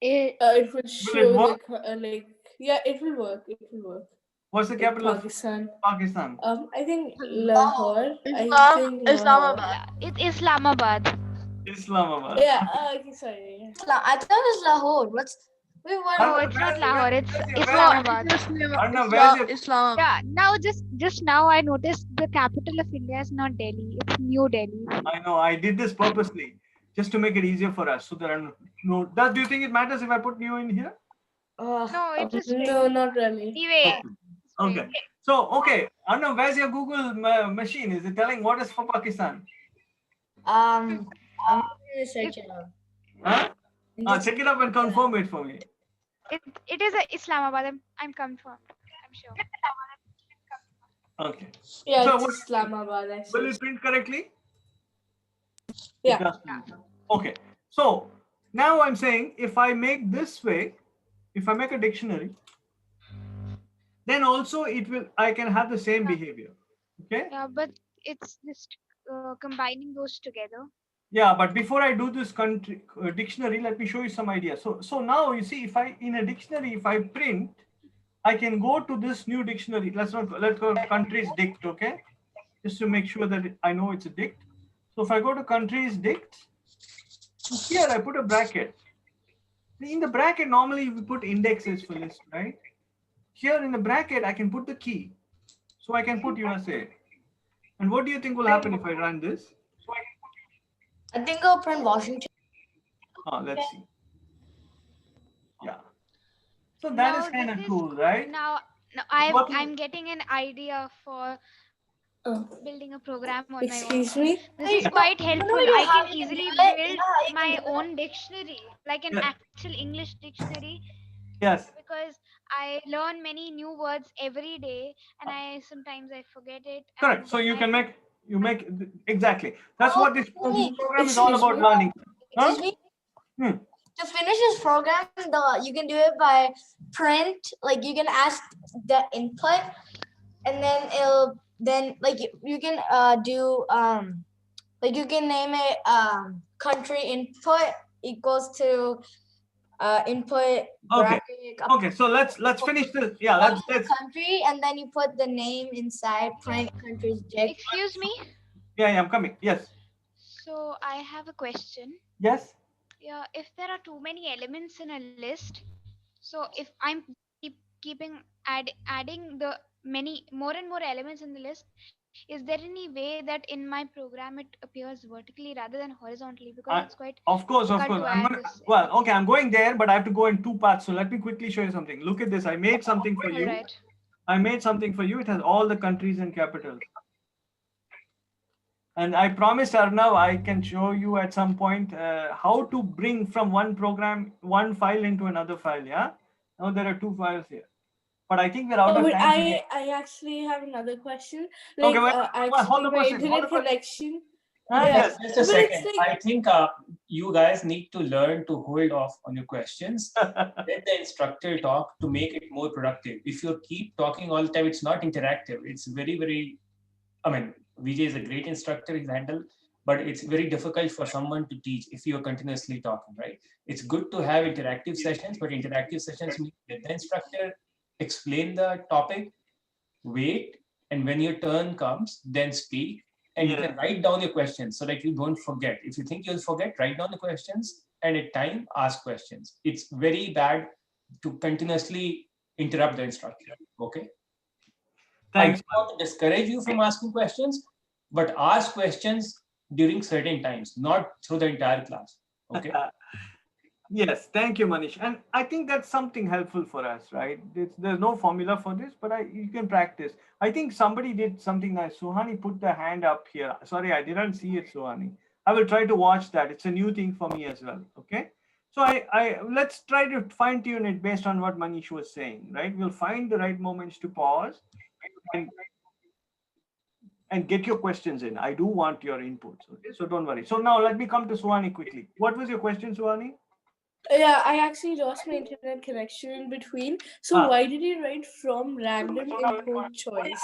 It will show it will work. It will work. What's the capital Pakistan. of Pakistan? I think Lahore. Islamabad. It's Islamabad. Islamabad. Yeah. Okay. Sorry. I thought it was Lahore. What? No, it's not Lahore. It's Islamabad. Islamabad. Yeah. Now just now I noticed the capital of India is not Delhi. It's New Delhi. I know. I did this purposely just to make it easier for us. So there are no. Do you think it matters if I put new in here? No, it's just no, not really. anyway. Okay. So, Arnav, where's your Google machine? Is it telling what is for Pakistan? I'm gonna search it out. Huh? Check it up and confirm it for me. It is a Islamabad. I'm confirmed. I'm sure. Okay. Yeah, so it's Islamabad. Will it print correctly? Yeah. Okay. So now I'm saying if I make this way, if I make a dictionary, then also I can have the same behavior. Okay. Yeah, but it's just combining those together. Yeah, but before I do this dictionary, let me show you some ideas. So now you see, if I in a dictionary, if I print, I can go to this new dictionary. Let's go countries dict, okay? Just to make sure that I know it's a dict. So if I go to countries dict, here I put a bracket. In the bracket, normally we put indexes for list, right? Here in the bracket, I can put the key. So I can put USA. And what do you think will happen if I run this? I think I'll print Washington. Let's see. Yeah. So that is kind of cool, right? Now I'm getting an idea for building a program on my own. Excuse me? This is quite helpful. I can easily build my own dictionary, like an actual English dictionary. Yes. Because I learn many new words every day, and sometimes I forget it. Correct. So you make exactly. That's what this program is all about, learning. Excuse me? To finish this program, you can do it by print. Like you can ask the input, and then you can do like you can name it country input equals to input bracket. Okay. So let's finish this. Yeah, let's country, and then you put the name inside print countries. Excuse me? Yeah, I'm coming. Yes. So I have a question. Yes. Yeah, if there are too many elements in a list, so if I'm adding the more and more elements in the list, is there any way that in my program it appears vertically rather than horizontally? Because it's quite of course. I'm going there, but I have to go in 2 parts. So let me quickly show you something. Look at this. I made something for you. Right. I made something for you. It has all the countries and capitals. And I promised Arnav I can show you at some point how to bring from one file into another file. Yeah. Now there are 2 files here. But I think we're out of time. I actually have another question. Hold the question. My internet connection Yes. Just a second. I think you guys need to learn to hold off on your questions. Let the instructor talk to make it more productive. If you keep talking all the time, it's not interactive. It's very, very, I mean, Vijay is a great instructor, he's handled, but it's very difficult for someone to teach if you're continuously talking, right? It's good to have interactive sessions, but interactive sessions mean let the instructor explain the topic, wait, and when your turn comes, then speak. And you can write down your questions so that you don't forget. If you think you'll forget, write down the questions and at time ask questions. It's very bad to continuously interrupt the instructor. Okay. Thanks. I don't want to discourage you from asking questions, but ask questions during certain times, not through the entire class. Okay. Yes, thank you, Manish. And I think that's something helpful for us, right? There's no formula for this, but you can practice. I think somebody did something nice. Suhani put the hand up here. Sorry, I didn't see it, Suhani. I will try to watch that. It's a new thing for me as well. Okay. So let's try to fine tune it based on what Manish was saying, right? We'll find the right moments to pause and get your questions in. I do want your inputs. Okay. So don't worry. So now let me come to Suhani quickly. What was your question, Suhani? Yeah, I actually lost my internet connection in between. So why did you write from random import choice?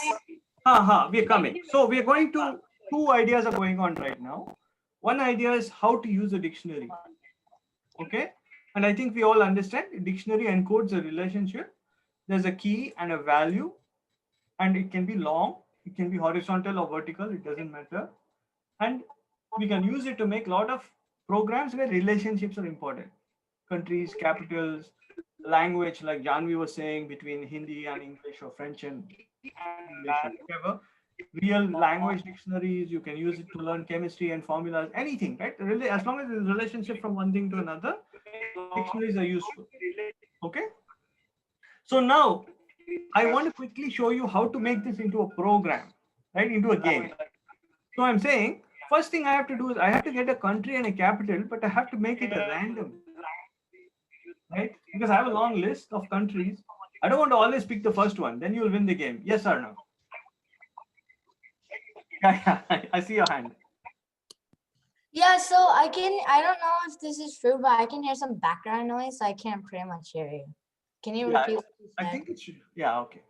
We're coming. So we're going to, two ideas are going on right now. One idea is how to use a dictionary. Okay. And I think we all understand a dictionary encodes a relationship. There's a key and a value, and it can be long, it can be horizontal or vertical, it doesn't matter. And we can use it to make a lot of programs where relationships are important. Countries, capitals, language, like Janvi was saying, between Hindi and English or French and English, whatever. Real language dictionaries, you can use it to learn chemistry and formulas, anything, right? Really, as long as there's a relationship from one thing to another, dictionaries are useful. Okay. So now I want to quickly show you how to make this into a program, right? Into a game. So I'm saying, first thing I have to do is I have to get a country and a capital, but I have to make it a random, right? Because I have a long list of countries. I don't want to always pick the first one. Then you'll win the game. Yes or no? Yeah, I see your hand. Yeah, so I don't know if this is true, but I can hear some background noise. So I can't pretty much hear you. Can you repeat what you said? I think it should. Yeah, okay.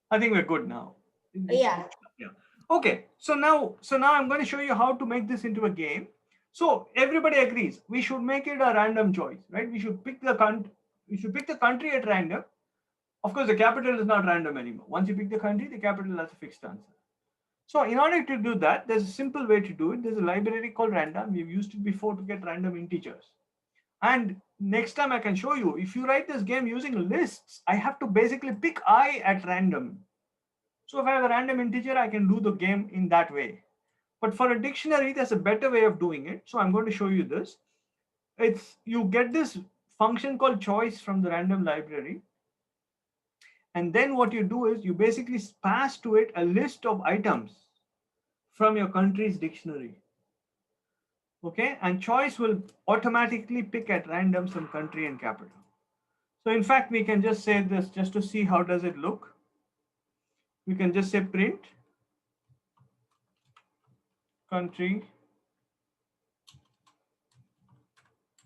I think we're good now. Yeah. Yeah. Okay. So now I'm going to show you how to make this into a game. So everybody agrees we should make it a random choice, right? We should pick the country at random. Of course, the capital is not random anymore. Once you pick the country, the capital has a fixed answer. So in order to do that, there's a simple way to do it. There's a library called random. We've used it before to get random integers. And next time I can show you, if you write this game using lists, I have to basically pick I at random. So if I have a random integer, I can do the game in that way. But for a dictionary, there's a better way of doing it. So I'm going to show you this. You get this function called choice from the random library. And then what you do is you basically pass to it a list of items from your country's dictionary. Okay, and choice will automatically pick at random some country and capital. So in fact, we can just say this just to see how does it look. We can just say print country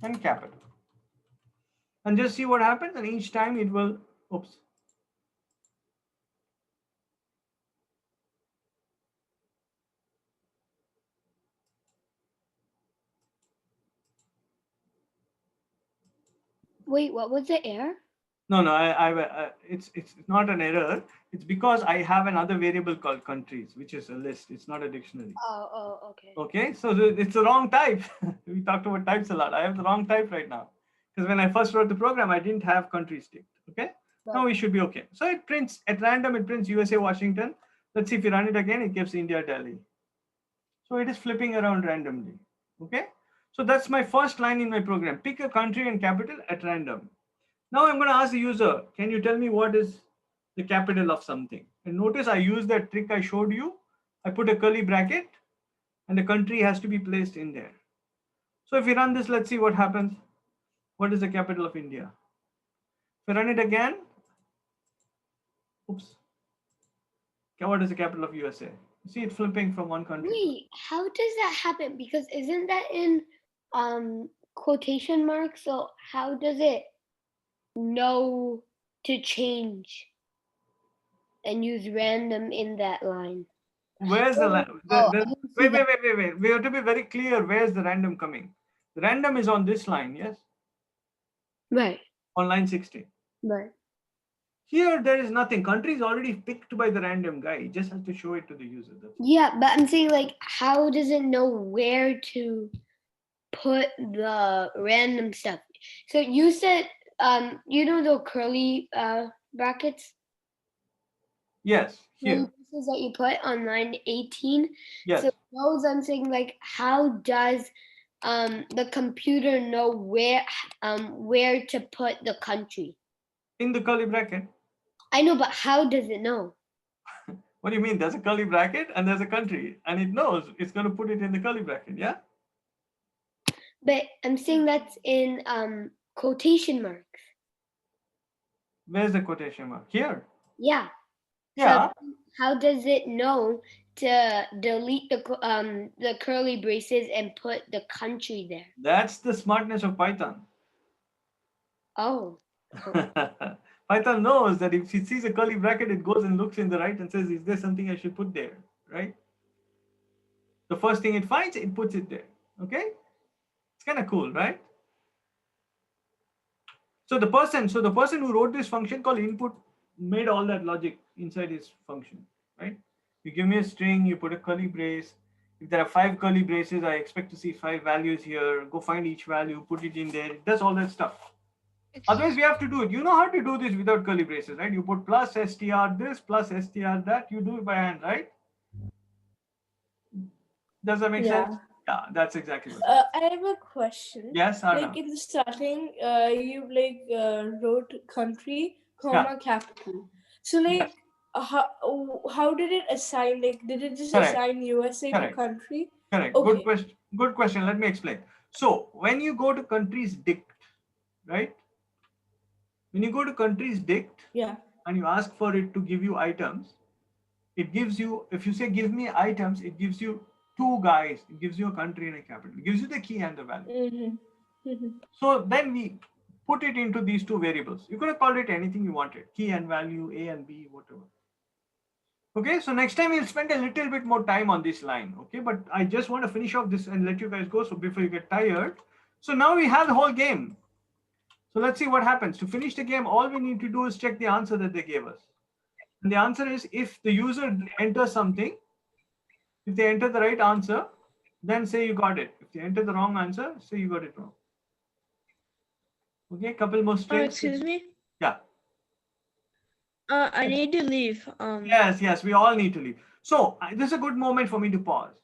and capital. And just see what happens, and each time it will, oops. Wait, what was the error? No, it's not an error. It's because I have another variable called countries, which is a list. It's not a dictionary. Oh, okay. Okay, so it's the wrong type. We talked about types a lot. I have the wrong type right now. Because when I first wrote the program, I didn't have countries ticked. Okay, now we should be okay. So it prints at random, it prints USA, Washington. Let's see if you run it again, it gives India, Delhi. So it is flipping around randomly. Okay, so that's my first line in my program. Pick a country and capital at random. Now I'm going to ask the user, can you tell me what is the capital of something? And notice I use that trick I showed you. I put a curly bracket and the country has to be placed in there. So if we run this, let's see what happens. What is the capital of India? If I run it again, oops. Okay, what is the capital of USA? See it flipping from one country. Wait, how does that happen? Because isn't that in quotation marks? So how does it know to change and use random in that line? Where's the, I the didn't see that. wait. We have to be very clear. Where's the random coming? The random is on this line, yes? Right, On line 60. right. Here, there is nothing. Country is already picked by the random guy. He just has to show it to the user. That's it. Yeah, but I'm saying like, how does it know where to put the random stuff? So you said, you know the curly brackets? Yes, here. Curly braces that you put on line 18. Yes. So those I'm saying like, how does the computer know where to put the country? In the curly bracket. I know, but how does it know? What do you mean? There's a curly bracket and there's a country, and it knows it's going to put it in the curly bracket. Yeah. But I'm saying that's in quotation marks. Where's the quotation mark? Here. Yeah. Yeah. So how does it know to delete the curly braces and put the country there? That's the smartness of Python. Oh. Python knows that if it sees a curly bracket, it goes and looks in the right and says, is there something I should put there? Right? The first thing it finds, it puts it there. Okay? It's kind of cool, right? So the person who wrote this function called input made all that logic inside his function, right? You give me a string, you put a curly brace. If there are 5 curly braces, I expect to see 5 values here. Go find each value, put it in there. It does all that stuff. Otherwise, we have to do it. You know how to do this without curly braces, right? You put plus str this, plus str that. You do it by hand, right? Does that make sense? Yeah, that's exactly what I have a question. Yes, Arna. Like in the starting, you wrote country, comma, capital. So like, how did it assign? Like, did it just assign USA to country? Correct. Okay. Good question. Let me explain. So when you go to countries dict, right? When you go to countries dict, and you ask for it to give you items, it gives you, if you say give me items, it gives you 2 guys. It gives you a country and a capital. It gives you the key and the value. So then we put it into these 2 variables. You could have called it anything you wanted, key and value, A and B, whatever. Okay, so next time we'll spend a little bit more time on this line. Okay, but I just want to finish off this and let you guys go, so before you get tired. So now we have the whole game. So let's see what happens. To finish the game, all we need to do is check the answer that they gave us. And the answer is, if the user enters something, if they enter the right answer, then say you got it. If they enter the wrong answer, say you got it wrong. Okay, couple more strings. Excuse me? Yeah. I need to leave. Yes, we all need to leave. So this is a good moment for me to pause.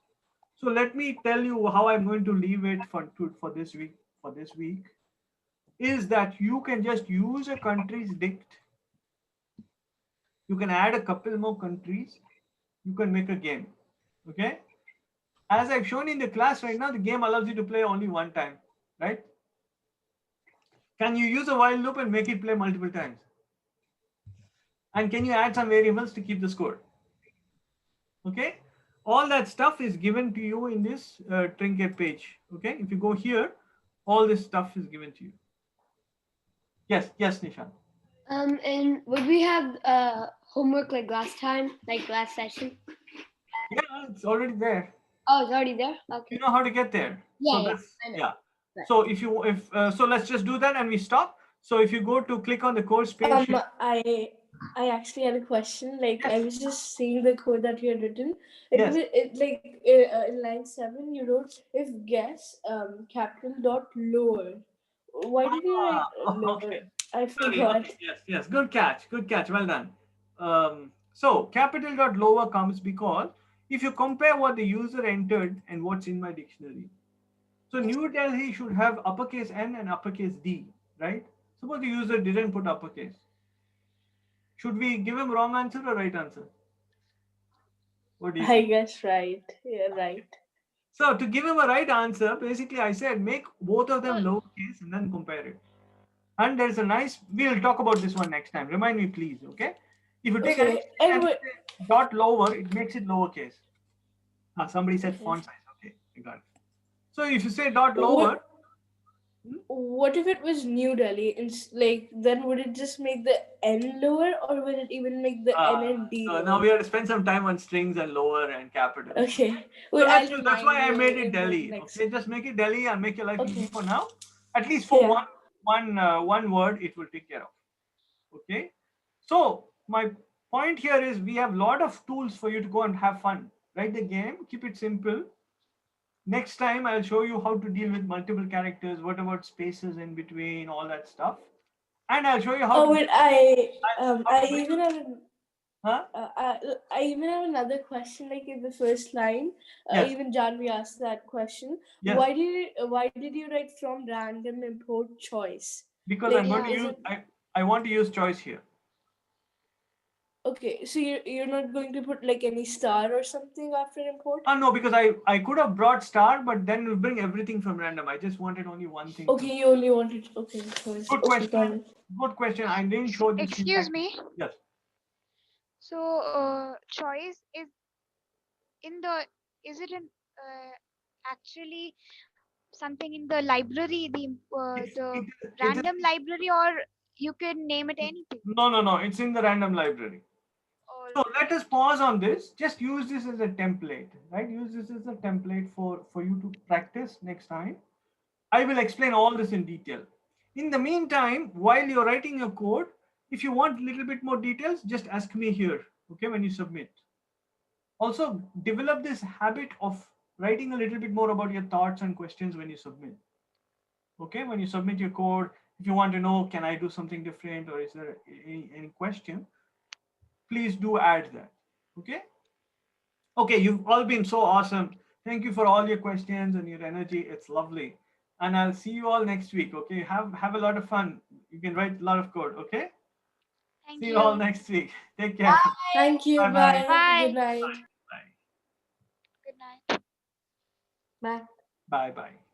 So let me tell you how I'm going to leave it for this week. For this week, is that you can just use a country's dict. You can add a couple more countries. You can make a game. Okay. As I've shown in the class right now, the game allows you to play only one time, right? Can you use a while loop and make it play multiple times? And can you add some variables to keep the score? Okay. All that stuff is given to you in this trinket page. Okay. If you go here, all this stuff is given to you. Yes, Nishan. And would we have homework like last time, like last session? Yeah, it's already there. Oh, it's already there. Okay. You know how to get there. Yeah, yeah. So so let's just do that and we stop. So if you go to click on the course page. I actually had a question. Like, I was just seeing the code that you had written. In line 7, you wrote if guess capital dot lower. Why did you write lower? Okay. I forgot. Yes. Good catch. Well done. So capital dot lower comes because if you compare what the user entered and what's in my dictionary. So New Delhi should have uppercase N and uppercase D, right? Suppose the user didn't put uppercase. Should we give him wrong answer or right answer? What do you think? I guess right. Yeah, right. So to give him a right answer, basically I said make both of them lowercase and then compare it. And there's a nice, we'll talk about this one next time. Remind me, please, okay? If you take a dot lower, it makes it lowercase. Somebody said Okay. font size. Okay, I got it. So if you say dot lower, What if it was New Delhi? Like, then would it just make the N lower, or would it even make the N and D so lower? now we have to spend some time on strings and lower and capitals. Okay. So Wait, I'll that's why I remind made you it in the Delhi. next. Okay, just make it Delhi and make your life easy Okay. for now. At least for Yeah. one word, it will take care of. Okay. So my point here is we have a lot of tools for you to go and have fun. Write the game, keep it simple. Next time I'll show you how to deal with multiple characters, what about spaces in between, all that stuff. And I'll show you how Oh to wait, I even have huh? I even have another question. Like in the first line, Yes. even Janvi asked that question. Yes. Why did you write from random import choice? Because Like, I'm going to is use it- I want to use choice here. Okay, so you're not going to put like any star or something after import? No, because I could have brought star, but then we'll bring everything from random. I just wanted only one thing. Okay, you only wanted choice. Good Okay, got question. it. Good question. I didn't show this. Excuse me. Yes. So choice is in the is it in actually something in the library, the It is, random library, or you can name it anything? no. It's in the random library. Or So let us pause on this. Just use this as a template, right? Use this as a template for you to practice next time. I will explain all this in detail. In the meantime, while you're writing your code, if you want a little bit more details, just ask me here, okay, when you submit. Also, develop this habit of writing a little bit more about your thoughts and questions when you submit. Okay, when you submit your code, if you want to know, can I do something different, or is there any question, please do add that. Okay. Okay, you've all been so awesome. Thank you for all your questions and your energy. It's lovely. And I'll see you all next week. Okay, have a lot of fun. You can write a lot of code. Okay. thank See you all you. next week. Take care. Thank you. Bye-bye. Bye. Good Bye. night. Bye. Good night. Bye. Bye bye.